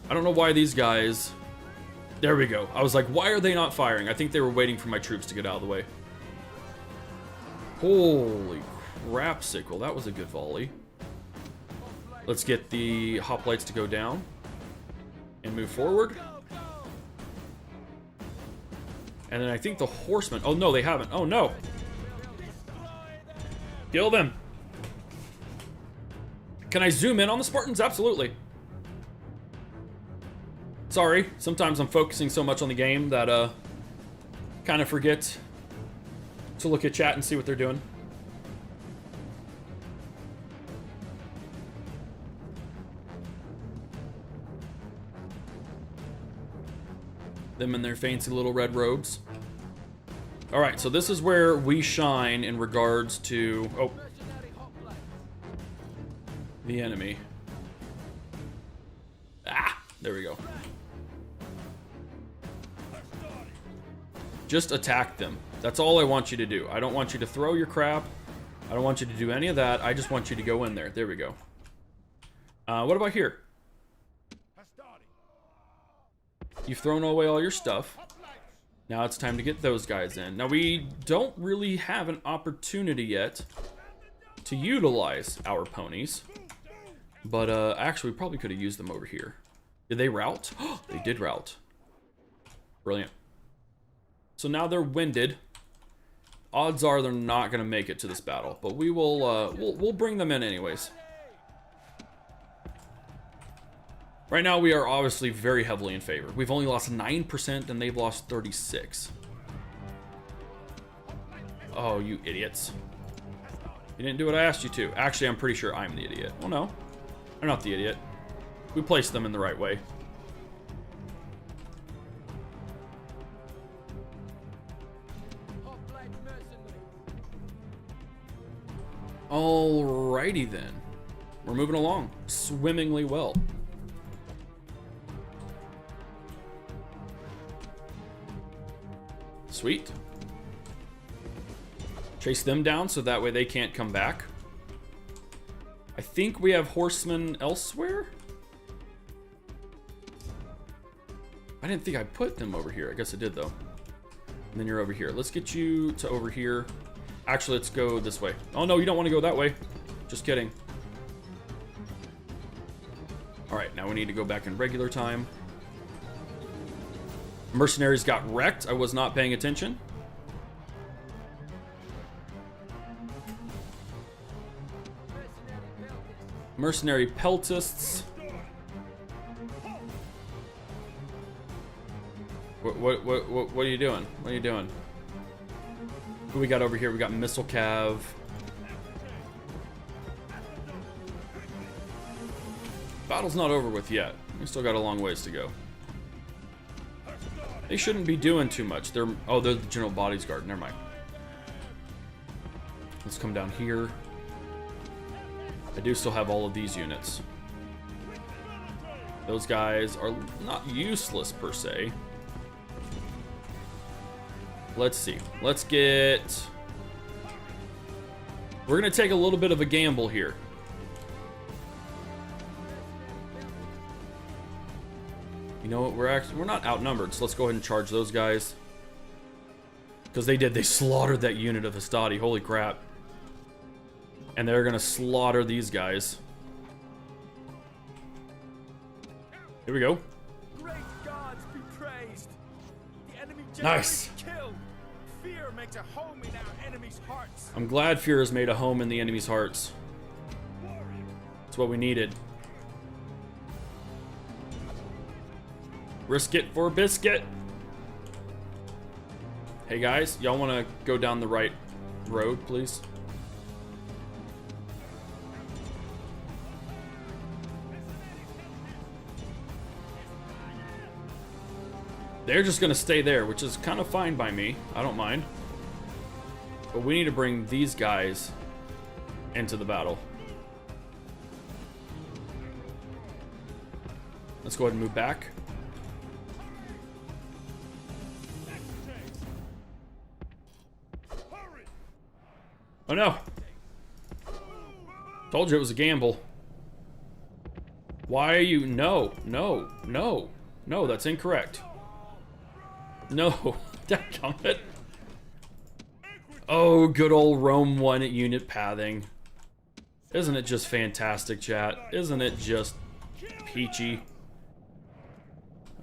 I don't know why these guys... There we go. I was like, why are they not firing? I think they were waiting for my troops to get out of the way. Holy crapsicle. That was a good volley. Let's get the hoplites to go down. And move forward. And then I think the horsemen... Oh, no, they haven't. Oh, no. Kill them. Can I zoom in on the Spartans? Absolutely. Sorry, sometimes I'm focusing so much on the game that kind of forget to look at chat and see what they're doing. Them in their fancy little red robes. Alright, so this is where we shine in regards to... Oh. The enemy. Ah! There we go. Just attack them. That's all I want you to do. I don't want you to throw your crap. I don't want you to do any of that. I just want you to go in there. There we go. What about here? You've thrown away all your stuff. Now it's time to get those guys in. Now we don't really have an opportunity yet to utilize our ponies. But actually we probably could have used them over here. Did they rout? They did rout. Brilliant. So now they're winded. Odds are they're not going to make it to this battle, but we will we'll bring them in anyways. Right now we are obviously very heavily in favor. We've only lost 9% and they've lost 36. Oh, you idiots. You didn't do what I asked you to. Actually, I'm pretty sure I'm the idiot. Well, no. I'm not the idiot. We placed them in the right way. Alrighty then. We're moving along swimmingly well. Sweet. Chase them down so that way they can't come back. I think we have horsemen elsewhere. I didn't think I put them over here. I guess I did though. And then you're over here. Let's get you to over here. Actually, let's go this way. Oh no, you don't want to go that way. Just kidding. Alright, now we need to go back in regular time. Mercenaries got wrecked. I was not paying attention. Mercenary peltists. What are you doing? What are you doing? Who we got over here? We got missile cav. Battle's not over with yet. We still got a long ways to go. They shouldn't be doing too much. They're the general bodies guard. Never mind. Let's come down here. I do still have all of these units. Those guys are not useless per se. Let's see. Let's get... We're going to take a little bit of a gamble here. You know what? We're not outnumbered, so let's go ahead and charge those guys. Because they slaughtered that unit of Hastati. Holy crap. And they're going to slaughter these guys. Here we go. Great gods be praised. The enemy Nice. killed. Fear makes a home in our enemies' hearts. I'm glad fear has made a home in the enemy's hearts. That's what we needed. Risk it for a biscuit. Hey guys, y'all want to go down the right road, please? They're just going to stay there, which is kind of fine by me. I don't mind. But we need to bring these guys into the battle. Let's go ahead and move back. Oh no! Told you it was a gamble. Why are you... No, no, no, no, that's incorrect. No, dadgummit. Oh, good old Rome 1 at unit pathing. Isn't it just fantastic, chat? Isn't it just peachy?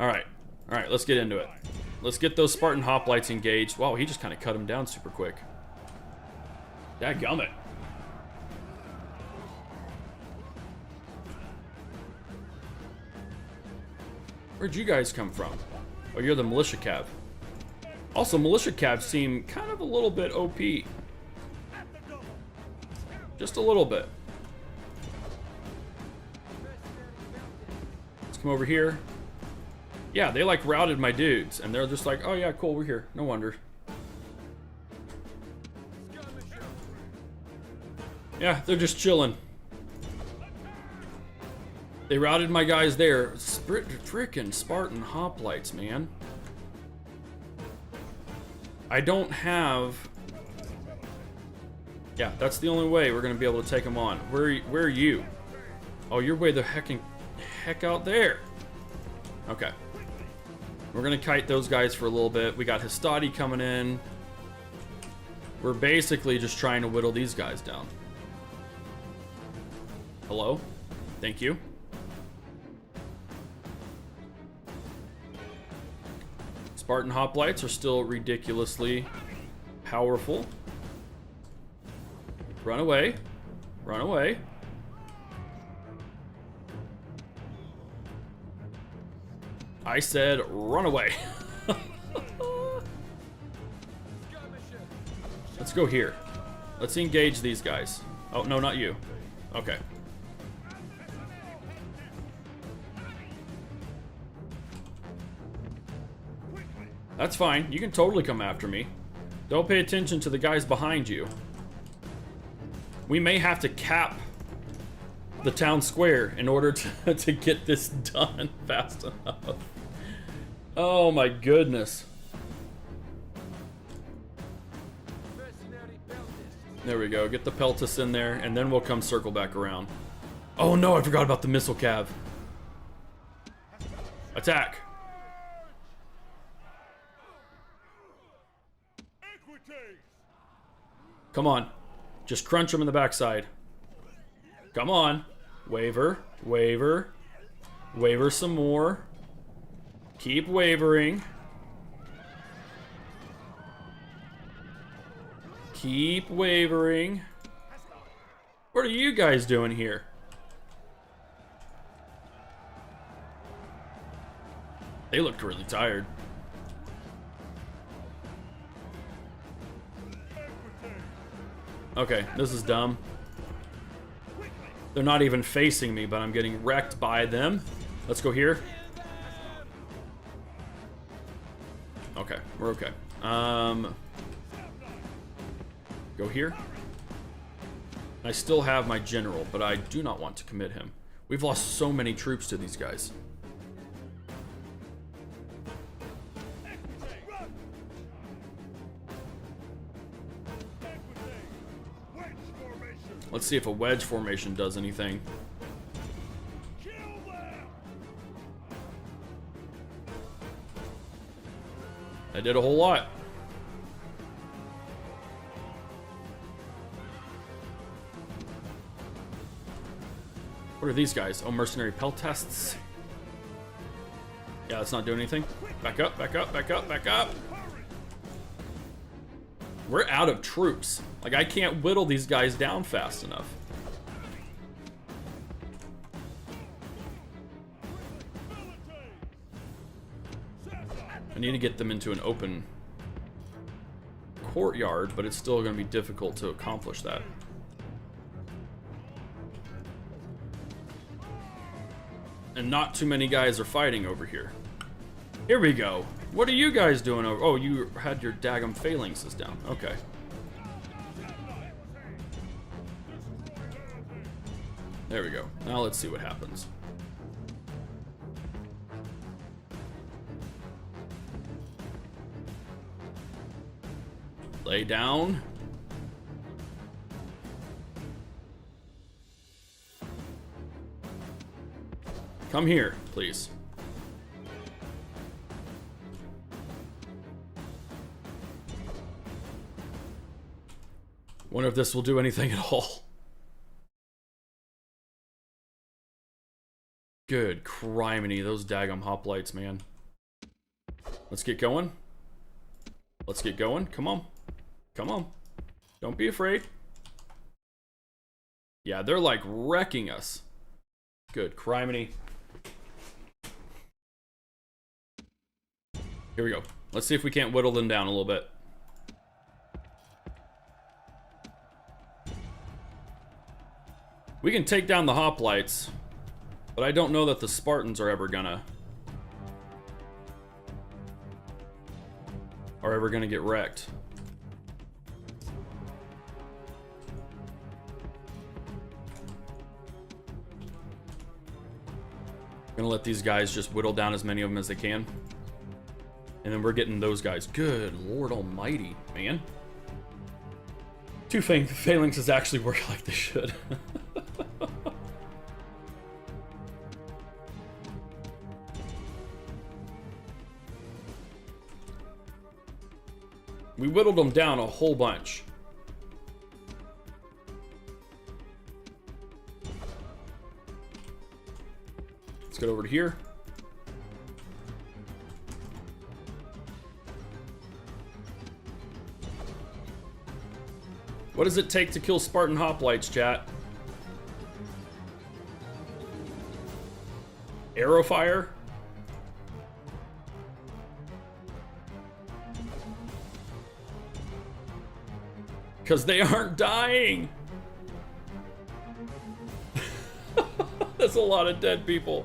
Alright, let's get into it. Let's get those Spartan hoplites engaged. Wow, he just kind of cut him down super quick. Dadgummit. Where'd you guys come from? Oh, you're the militia cav. Also, militia cavs seem kind of a little bit OP. Just a little bit. Let's come over here. Yeah, they like routed my dudes, and they're just like, oh yeah, cool, we're here. No wonder. Yeah, they're just chilling. They routed my guys there. Frickin' Spartan hoplites, man. I don't have... Yeah, that's the only way we're gonna be able to take them on. Where are you? Oh, you're way the heck out there. Okay. We're gonna kite those guys for a little bit. We got Hastati coming in. We're basically just trying to whittle these guys down. Hello? Thank you. Spartan hoplites are still ridiculously powerful. Run away. Run away. I said run away. Let's go here. Let's engage these guys. Oh, no, not you. Okay. That's fine. You can totally come after me. Don't pay attention to the guys behind you. We may have to cap the town square in order to get this done fast enough. Oh my goodness. There we go. Get the Peltis in there, and then we'll come circle back around. Oh no, I forgot about the missile cav. Attack. Come on. Just crunch them in the backside. Come on. Waver. Waver. Waver some more. Keep wavering. Keep wavering. What are you guys doing here? They looked really tired. Okay, this is dumb. They're not even facing me, but I'm getting wrecked by them. Let's go here. Okay, we're okay. Go here. I still have my general, but I do not want to commit him. We've lost so many troops to these guys. Let's see if a wedge formation does anything. That did a whole lot. What are these guys? Oh, mercenary pelt tests. Yeah, that's not doing anything. Back up, back up, back up, back up. We're out of troops. Like, I can't whittle these guys down fast enough. I need to get them into an open courtyard, but it's still going to be difficult to accomplish that. And not too many guys are fighting over here. Here we go. What are you guys doing over? Oh, you had your daggum phalanxes down. Okay. There we go. Now let's see what happens. Lay down. Come here, please. Wonder if this will do anything at all. Good criminy, those daggum hoplites, man. Let's get going. Let's get going. Come on. Come on. Don't be afraid. Yeah, they're like wrecking us. Good criminy. Here we go. Let's see if we can't whittle them down a little bit. We can take down the hoplites, but I don't know that the Spartans are ever gonna get wrecked. I'm gonna let these guys just whittle down as many of them as they can. And then we're getting those guys. Good Lord almighty, man. Two phalanxes actually work like they should. We whittled them down a whole bunch. Let's get over to here. What does it take to kill Spartan hoplites, chat? Arrow fire? Because they aren't dying. That's a lot of dead people.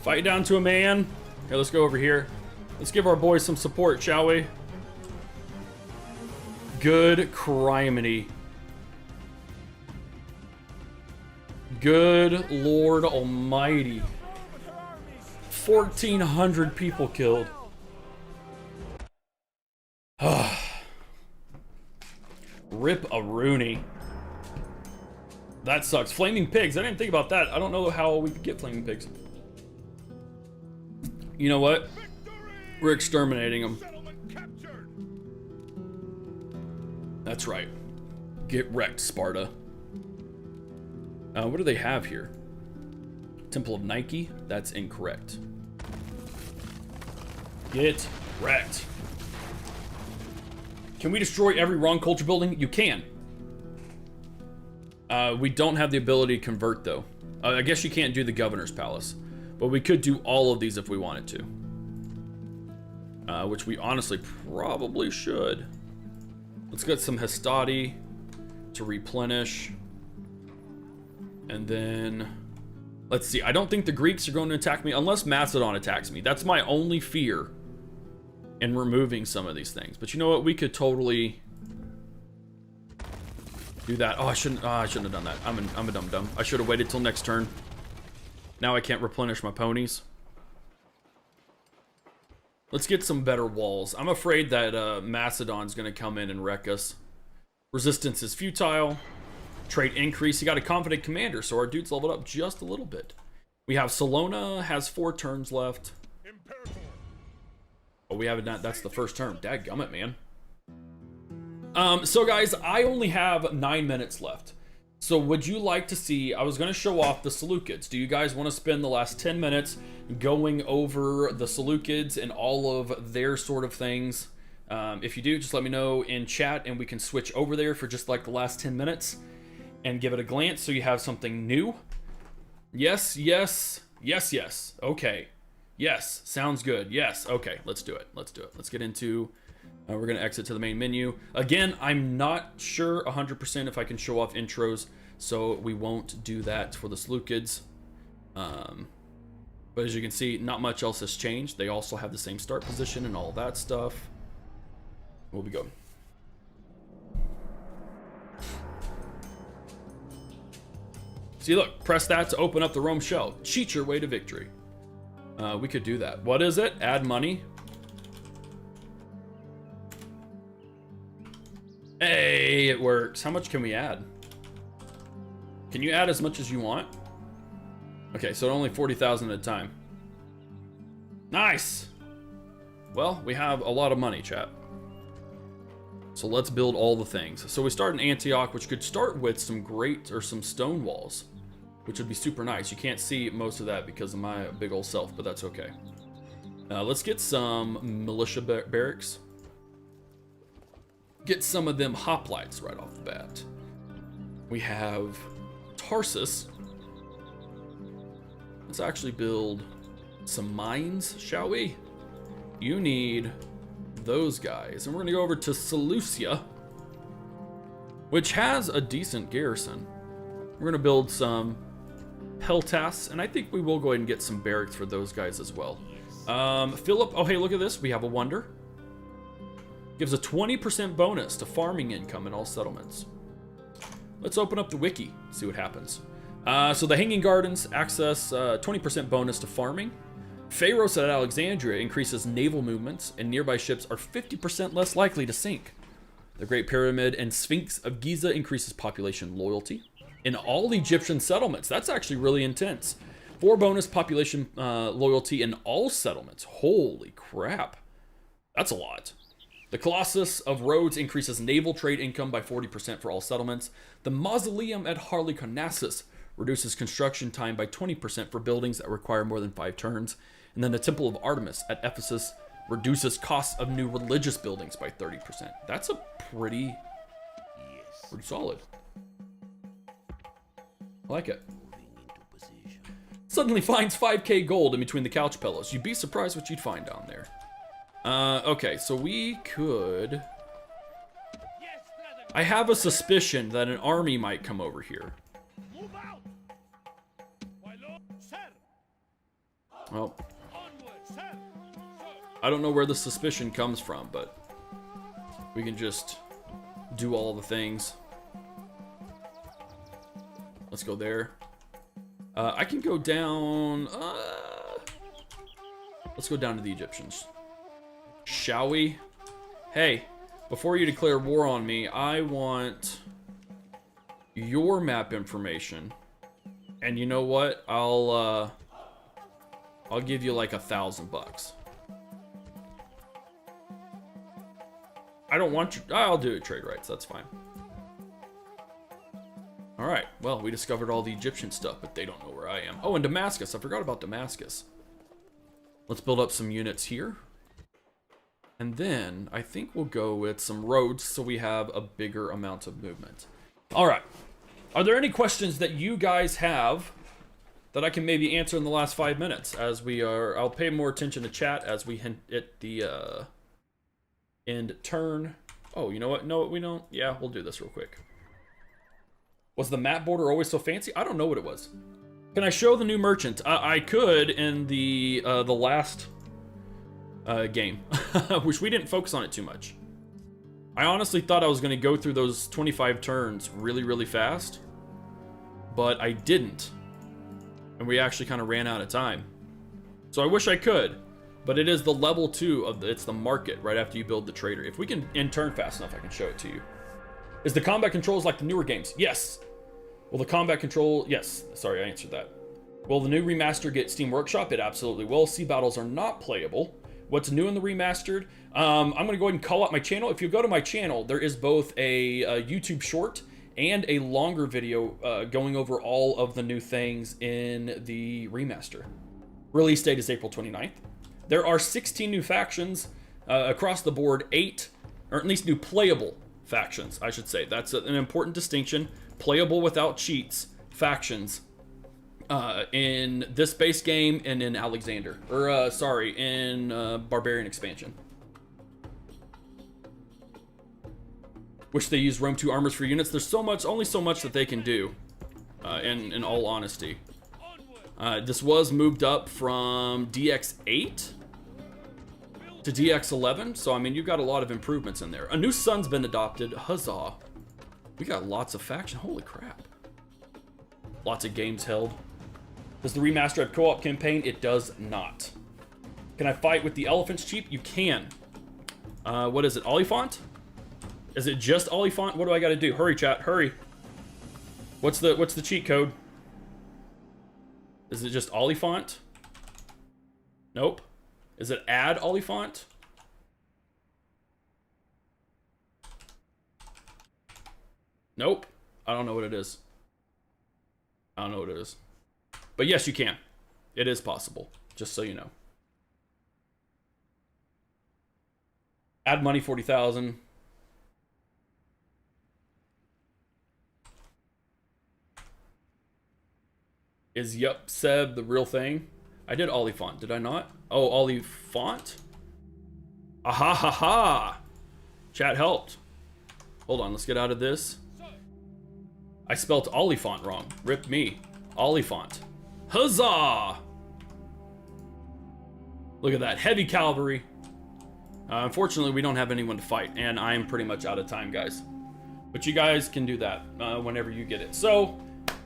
Fight down to a man. Okay, let's go over here. Let's give our boys some support, shall we? Good criminy. Good Lord almighty. 1,400 people killed. Rip a Rooney. That sucks. Flaming pigs. I didn't think about that. I don't know how we could get flaming pigs. You know what? We're exterminating them. That's right. Get wrecked, Sparta. What do they have here? Temple of Nike? That's incorrect. Get wrecked. Can we destroy every wrong culture building? You can. We don't have the ability to convert, though. I guess you can't do the governor's palace. But we could do all of these if we wanted to. Which we honestly probably should. Let's get some Hastati to replenish. And then Let's see. I don't think the Greeks are going to attack me unless Macedon attacks me. That's my only fear in removing some of these things. But you know what? We could totally do that. Oh, I shouldn't have done that. I'm a dum-dum. I should have waited till next turn. Now I can't replenish my ponies. Let's get some better walls. I'm afraid that Macedon's going to come in and wreck us. Resistance is futile. Trait increase. He got a confident commander, so our dude's leveled up just a little bit. We have Salona, has 4 turns left. Oh, we haven't done, that's the first turn. Dadgummit, man. So guys, I only have 9 minutes left. So would you like to see, I was going to show off the Seleucids. Do you guys want to spend the last 10 minutes going over the Seleucids and all of their sort of things? If you do, just let me know in chat and we can switch over there for just like the last 10 minutes and give it a glance so you have something new. Yes, yes, yes, yes. Okay. Yes, sounds good. Yes, okay, let's do it. Let's do it. Let's get into, we're going to exit to the main menu. Again, I'm not sure 100% if I can show off intros, so we won't do that for the Seleucids. But as you can see, not much else has changed. They also have the same start position and all that stuff. Where we go? See, look, press that to open up the Rome shell. Cheat your way to victory. We could do that. What is it? Add money. Hey, it works. How much can we add? Can you add as much as you want? Okay, so only 40,000 at a time. Nice. Well, we have a lot of money, chat. So let's build all the things. So we start in Antioch, which could start with some great or some stone walls, which would be super nice. You can't see most of that because of my big old self, but that's okay. Let's get some militia barracks. Get some of them hoplites right off the bat. We have Tarsus. Let's actually build some mines, shall we? You need those guys. And we're gonna go over to Seleucia, which has a decent garrison. We're gonna build some Peltas, and I think we will go ahead and get some barracks for those guys as well. Philip, oh hey, look at this. We have a wonder. Gives a 20% bonus to farming income in all settlements. Let's open up the wiki, see what happens. So the Hanging Gardens access 20% bonus to farming. Pharos at Alexandria increases naval movements, and nearby ships are 50% less likely to sink. The Great Pyramid and Sphinx of Giza increases population loyalty. In all Egyptian settlements, that's actually really intense. 4 bonus population loyalty in all settlements. Holy crap. That's a lot. The Colossus of Rhodes increases naval trade income by 40% for all settlements. The Mausoleum at Halicarnassus reduces construction time by 20% for buildings that require more than 5 turns. And then the Temple of Artemis at Ephesus reduces costs of new religious buildings by 30%. That's a pretty solid. I like it. Suddenly finds 5k gold in between the couch pillows. You'd be surprised what you'd find down there. Okay, so we could... I have a suspicion that an army might come over here. Well, I don't know where the suspicion comes from, but we can just do all the things. Let's go there. I can go down... let's go down to the Egyptians. Shall we? Hey, before you declare war on me, I want your map information. And you know what? I'll give you like $1,000. I don't want you. I'll do it trade rights. That's fine. All right. Well, we discovered all the Egyptian stuff, but they don't know where I am. Oh, and Damascus. I forgot about Damascus. Let's build up some units here. And then I think we'll go with some roads so we have a bigger amount of movement. All right. Are there any questions that you guys have that I can maybe answer in the last 5 minutes as we are... I'll pay more attention to chat as we hit the end turn. Oh, you know what? No, we don't. Yeah, we'll do this real quick. Was the map border always so fancy? I don't know what it was. Can I show the new merchant? I could in the last game, which we didn't focus on it too much. I honestly thought I was going to go through those 25 turns really, really fast, but I didn't. And we actually kind of ran out of time. So I wish I could, but it is the level 2 of it's the market right after you build the trader. If we can in turn fast enough, I can show it to you. Is the combat controls like the newer games? Yes. Will the combat control, yes. Sorry, I answered that. Will the new remaster get Steam Workshop? It absolutely will. Sea battles are not playable. What's new in the remastered? I'm going to go ahead and call out my channel. If you go to my channel, there is both a YouTube short and a longer video going over all of the new things in the remaster. Release date is April 29th. There are 16 new factions across the board, 8, or at least new playable factions, I should say. That's an important distinction. Playable without cheats factions in this base game and in Alexander, or in Barbarian expansion, which they use Rome 2 armors for units. There's only so much that they can do, in all honesty. This was moved up from DX8 to DX11, so I mean, you've got a lot of improvements in there. A new sun's been adopted. Huzzah. We got lots of faction. Holy crap. Lots of games held. Does the remaster have co-op campaign? It does not. Can I fight with the elephants cheap? You can. What is it? Oliphant? Is it just Oliphant? What do I got to do? Hurry, chat. Hurry. What's the cheat code? Is it just Oliphant? Nope. Is it add Oliphant? Nope. I don't know what it is. I don't know what it is. But yes, you can. It is possible, just so you know. Add money, 40,000. Is Yup Seb the real thing? I did Oliphant, did I not? Oh, Oliphant? Aha ha ha! Chat helped. Hold on, let's get out of this. I spelt Oliphant wrong. Rip me. Oliphant. Huzzah! Look at that. Heavy cavalry. Unfortunately, we don't have anyone to fight, and I am pretty much out of time, guys. But you guys can do that whenever you get it. So,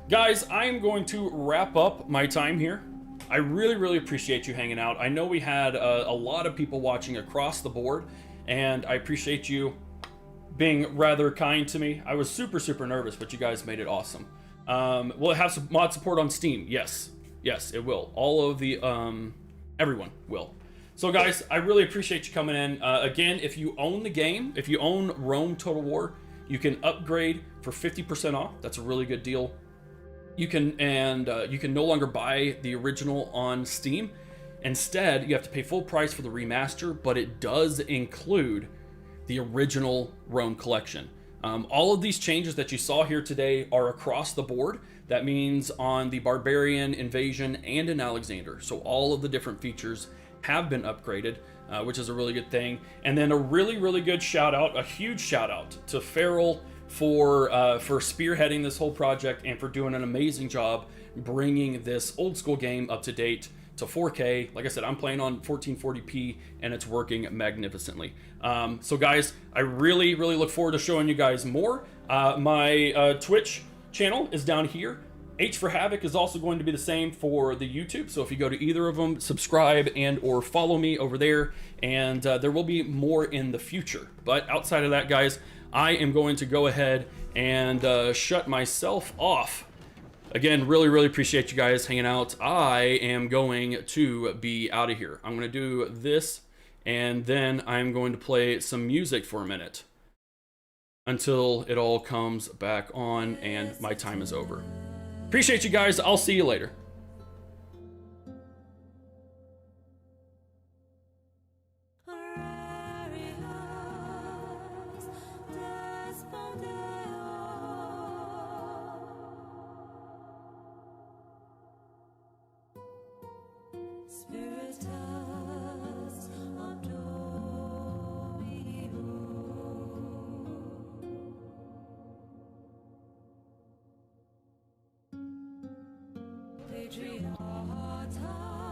guys, I am going to wrap up my time here. I really, really appreciate you hanging out. I know we had a lot of people watching across the board, and I appreciate you being rather kind to me. I was super, super nervous, but you guys made it awesome. Will it have some mod support on Steam? Yes. Yes, it will. All of the, everyone will. So guys, I really appreciate you coming in. Again, if you own the game, if you own Rome Total War, you can upgrade for 50% off. That's a really good deal. You can no longer buy the original on Steam. Instead, you have to pay full price for the remaster, but it does include the original Rome collection. All of these changes that you saw here today are across the board. That means on the Barbarian, Invasion, and in Alexander. So all of the different features have been upgraded, which is a really good thing. And then a really, really good shout out, a huge shout out to Farrell for spearheading this whole project and for doing an amazing job bringing this old school game up to date to 4K. Like I said, I'm playing on 1440p and it's working magnificently. So guys, I really, really look forward to showing you guys more. My Twitch channel is down here. HForHavoc is also going to be the same for the YouTube. So if you go to either of them, subscribe and or follow me over there, and there will be more in the future. But outside of that, guys, I am going to go ahead and shut myself off. Again, really, really appreciate you guys hanging out. I am going to be out of here. I'm going to do this, and then I'm going to play some music for a minute until it all comes back on and my time is over. Appreciate you guys. I'll see you later. patriotic.